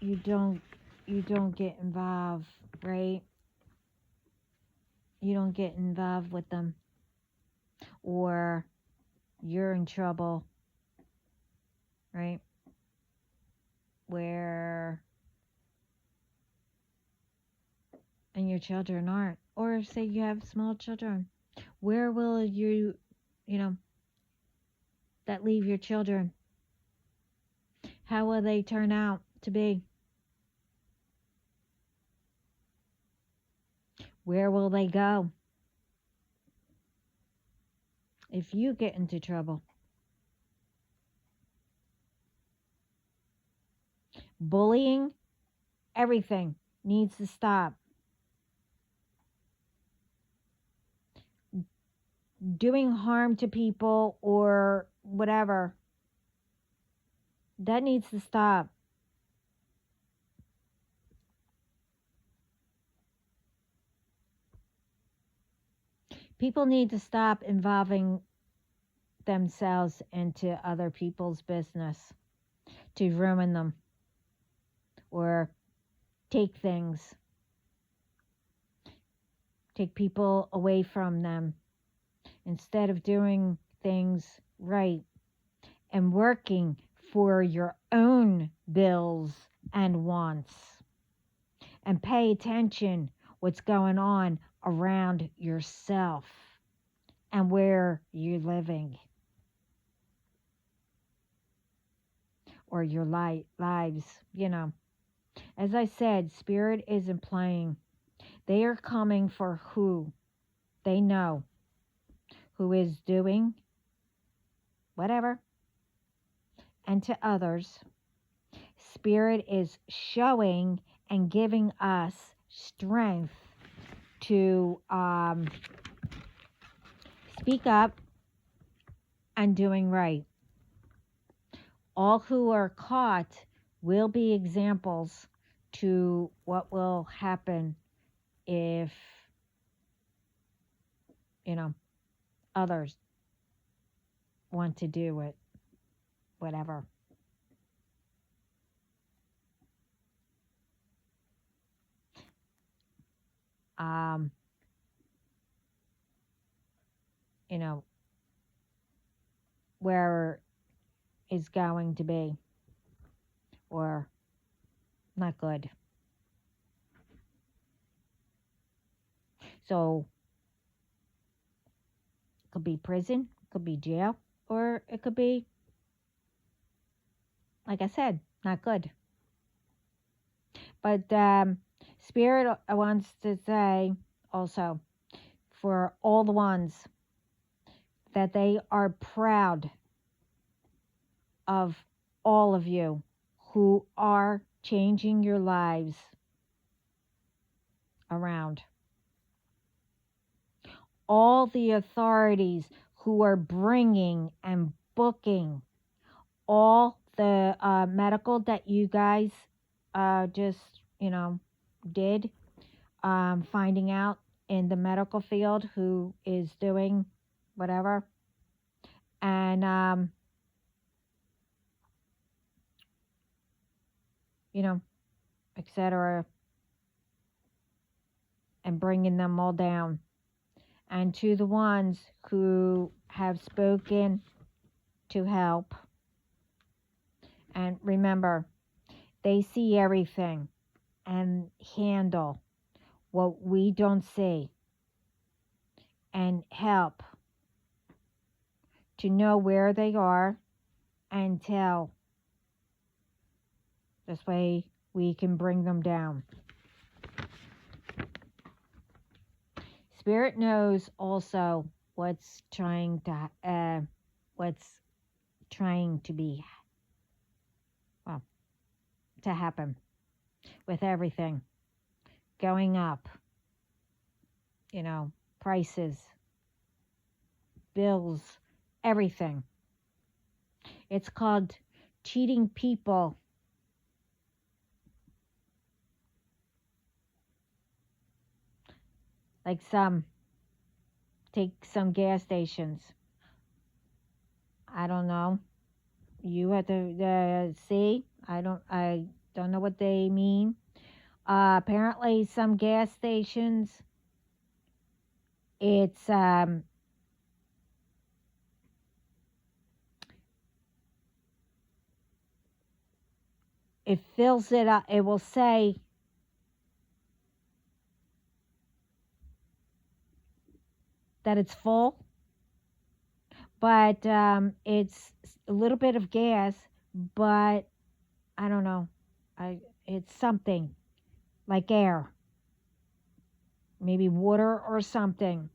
You don't get involved, right? You don't get involved with them, or you're in trouble, right? And your children aren't. Or say you have small children. Where will you that leave your children? How will they turn out to be? Where will they go if you get into trouble? Bullying, everything needs to stop. Doing harm to people or whatever, that needs to stop. People need to stop involving themselves into other people's business to ruin them or take people away from them instead of doing things right and working for your own bills and wants, and pay attention what's going on around yourself and where you're living or your lives. As I said, spirit isn't playing. They are coming for who they know who is doing whatever. And to others, spirit is showing and giving us strength to speak up and doing right. All who are caught will be examples to what will happen if, others want to do it, whatever. Um, you know, where is going to be or not good. So it could be prison, could be jail, or it could be, like I said, not good. But Spirit wants to say also for all the ones that they are proud of all of you who are changing your lives around. All the authorities who are bringing and booking all the medical that you guys just, did, finding out in the medical field who is doing whatever, and, etc., and bringing them all down. And to the ones who have spoken to help, and remember, they see everything and handle what we don't see and help to know where they are and tell. This way we can bring them down. Spirit knows also what's trying to be, well, to happen with everything going up, prices, bills, everything. It's called cheating people. Like take some gas stations. I don't know. You have to see. I don't know what they mean. Apparently, some gas stations, it's it fills it up. It will say that it's full, but it's a little bit of gas, but I don't know. It's something like air, maybe water or something,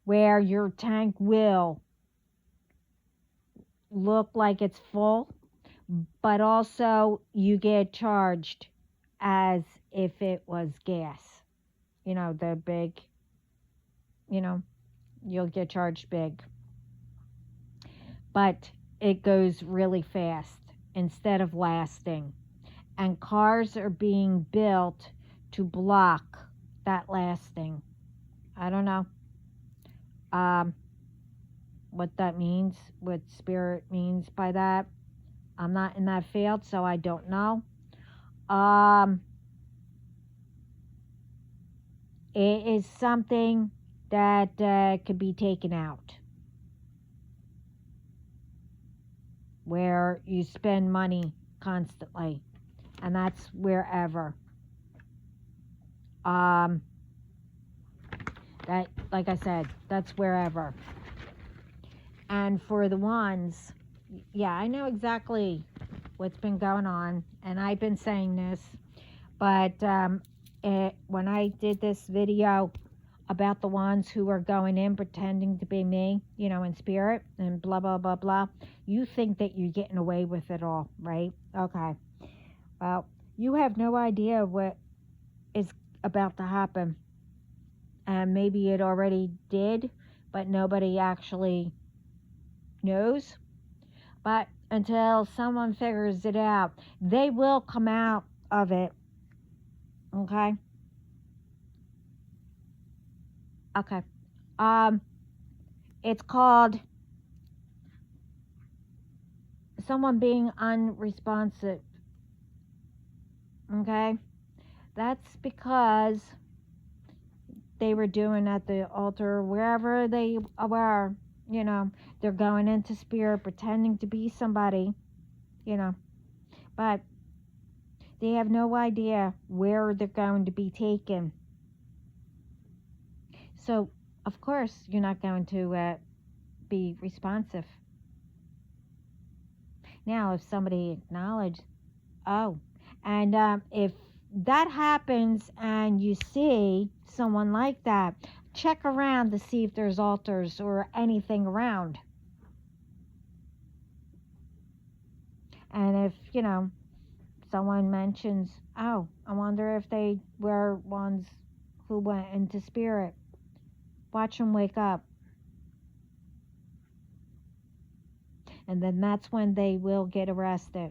where your tank will look like it's full, but also you get charged as if it was gas. The big, you'll get charged big. But it goes really fast instead of lasting. And cars are being built to block that lasting. I don't know what that means, what Spirit means by that. I'm not in that field, so I don't know. It is something that could be taken out, where you spend money constantly, and that's wherever. That, like I said, that's wherever. And for the ones, yeah, I know exactly what's been going on, and I've been saying this, but when I did this video about the ones who are going in pretending to be me, in spirit and blah, blah, blah, blah, you think that you're getting away with it all, right? Okay. Well, you have no idea what is about to happen. And maybe it already did, but nobody actually knows. But until someone figures it out, they will come out of it. Okay? Okay. Um, it's called someone being unresponsive. Okay. That's because they were doing at the altar, wherever they were, you know, they're going into spirit, pretending to be somebody, you know, but they have no idea where they're going to be taken. So, of course, you're not going to be responsive. Now, if somebody acknowledged, oh, and if that happens and you see someone like that, check around to see if there's altars or anything around. And if, someone mentions, oh, I wonder if they were ones who went into spirit, watch them wake up. And then that's when they will get arrested.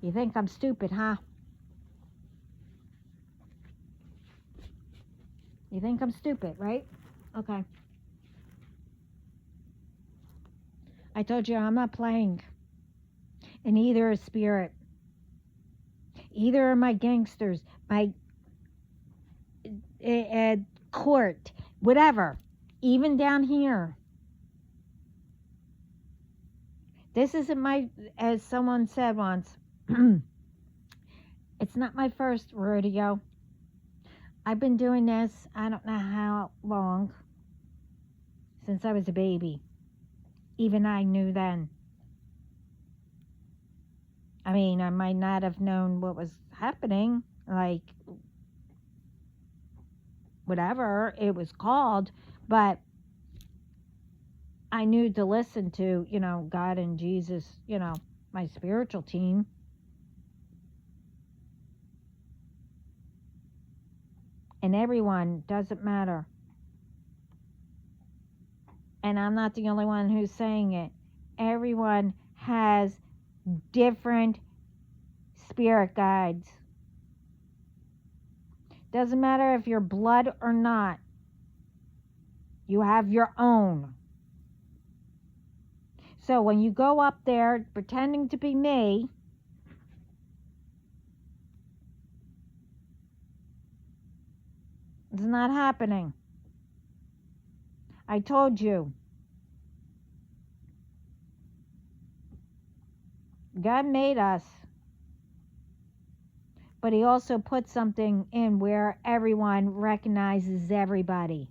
You think I'm stupid, huh? You think I'm stupid, right? Okay. I told you I'm not playing. And either is spirit. Either are my gangsters, my court, whatever. Even down here. This isn't as someone said once, it's not my first rodeo. I've been doing this, I don't know how long, since I was a baby. Even I knew then. I mean, I might not have known what was happening, like whatever it was called, but I knew to listen to, God and Jesus, my spiritual team. And everyone, doesn't matter. And I'm not the only one who's saying it. Everyone has different spirit guides. Doesn't matter if you're blood or not. You have your own. So when you go up there pretending to be me, it's not happening. I told you. God made us. But he also put something in where everyone recognizes everybody.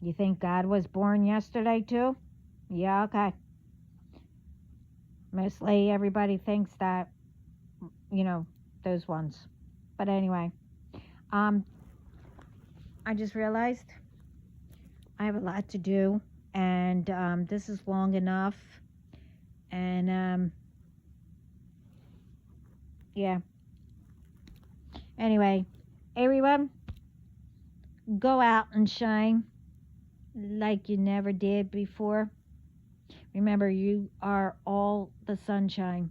You think God was born yesterday too? Yeah, okay. Mostly everybody thinks that, those ones. But anyway, I just realized I have a lot to do, and this is long enough. And yeah. Anyway, everyone, go out and shine like you never did before. Remember, you are all the sunshine.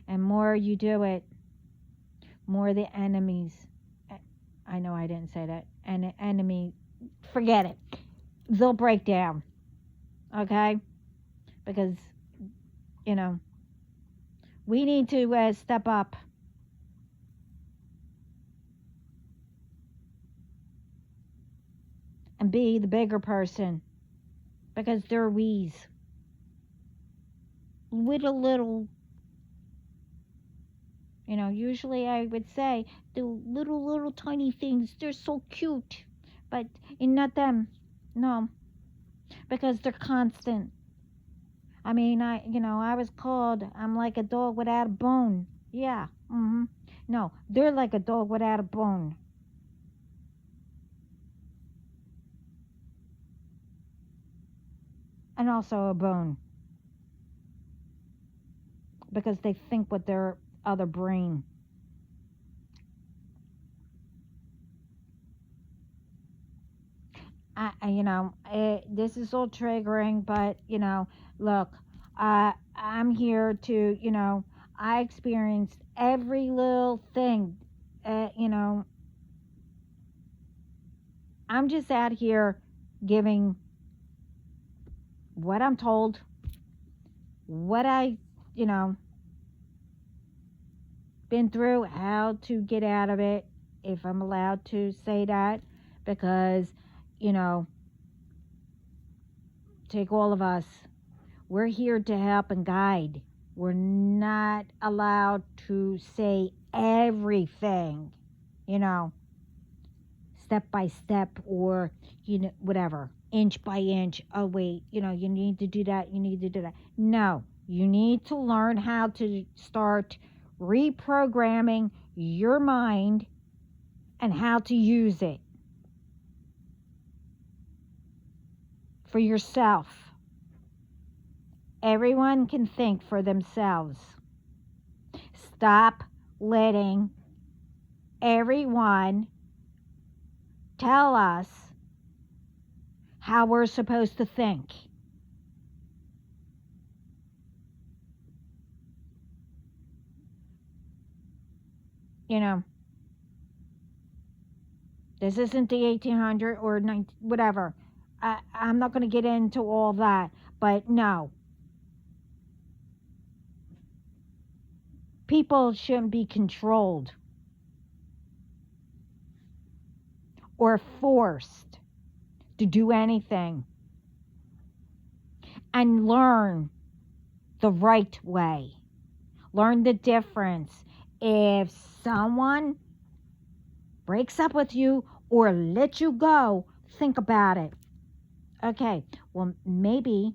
And more you do it, more the enemies. I know I didn't say that. And enemy, forget it. They'll break down. Okay? Because, we need to step up. And be the bigger person. Because they're we's. Little. Usually I would say the little tiny things, they're so cute. But not them. No. Because they're constant. I mean, I was called, I'm like a dog without a bone. Yeah. No, they're like a dog without a bone. And also a bone. Because they think with their other brain. this is all triggering, but, look, I'm here to, I experienced every little thing. Uh, you know, I'm just out here giving what I'm told, what I, you know, been through, how to get out of it, if I'm allowed to say that, because, you know, take all of us. We're here to help and guide. We're not allowed to say everything, you know, step by step or, whatever, inch by inch. Oh, wait, you need to do that. You need to do that. No, you need to learn how to start reprogramming your mind and how to use it for yourself. Everyone can think for themselves. Stop letting everyone tell us how we're supposed to think. This isn't the 1800 or 19, whatever. I'm not going to get into all that, but no. People shouldn't be controlled or forced to do anything, and learn the right way. Learn the difference. If someone breaks up with you or lets you go, think about it. Okay, well, maybe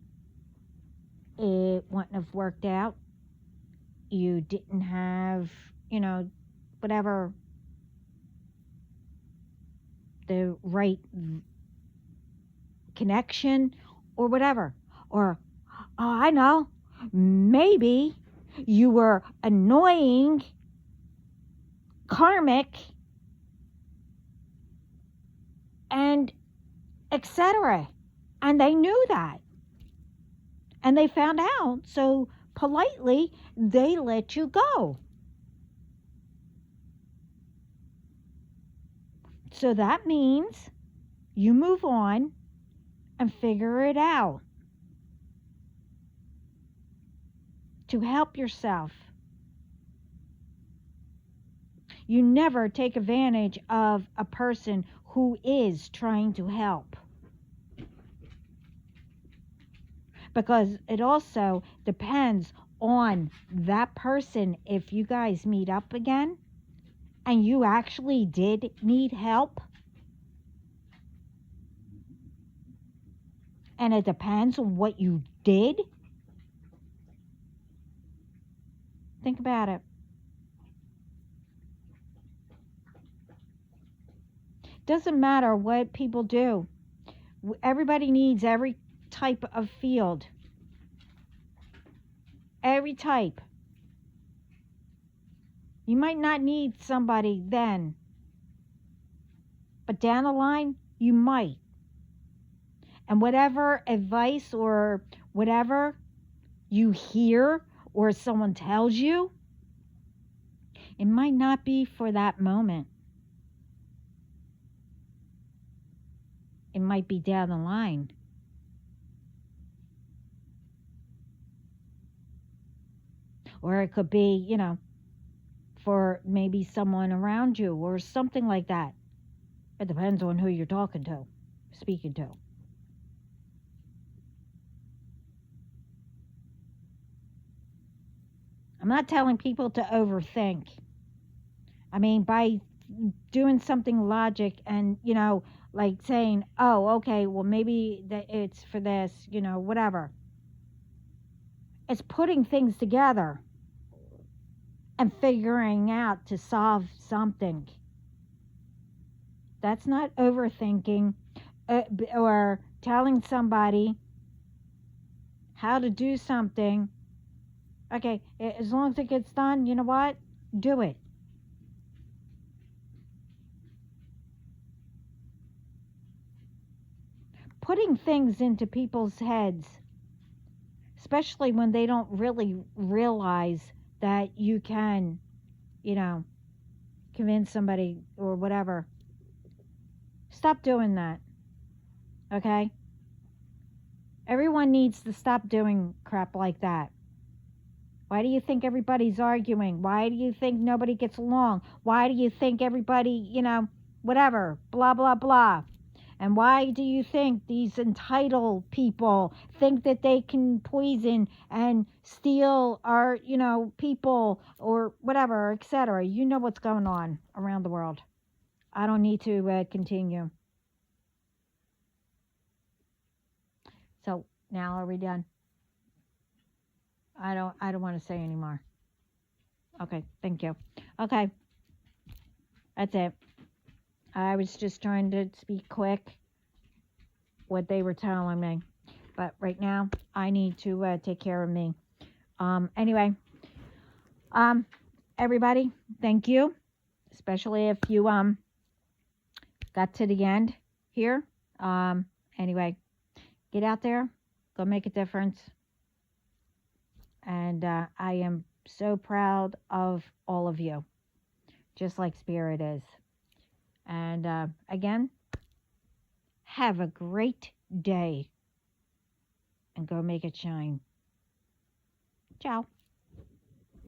it wouldn't have worked out. You didn't have, whatever, the right connection or whatever. Or, oh, I know, maybe you were annoying, karmic, and etc. And they knew that. And they found out. So politely, they let you go. So that means you move on and figure it out to help yourself. You never take advantage of a person who is trying to help, because it also depends on that person. If you guys meet up again and you actually did need help, and it depends on what you did, think about it. Doesn't matter what people do. Everybody needs every type of field. Every type. You might not need somebody then, but down the line, you might. And whatever advice or whatever you hear or someone tells you, it might not be for that moment. It might be down the line. Or it could be, for maybe someone around you or something like that. It depends on who you're talking to, speaking to. I'm not telling people to overthink. I mean, by doing something logic and, like saying, oh, okay, well, maybe it's for this, whatever. It's putting things together and figuring out to solve something. That's not overthinking or telling somebody how to do something. Okay, as long as it gets done, you know what? Do it. putting things into people's heads, especially when they don't really realize that you can, you know, convince somebody or whatever. Stop doing that, okay? Everyone needs to stop doing crap like that. Why do you think everybody's arguing? Why do you think nobody gets along? Why do you think everybody, whatever, blah, blah, blah? And why do you think these entitled people think that they can poison and steal our, people or whatever, etc.? You know what's going on around the world. I don't need to continue. So now are we done? I don't want to say anymore. Okay, thank you. Okay, that's it. I was just trying to speak quick what they were telling me. But right now, I need to take care of me. Anyway, everybody, thank you. Especially if you got to the end here. Anyway, get out there, go make a difference. And I am so proud of all of you, just like Spirit is. And again, have a great day and go make it shine. Ciao.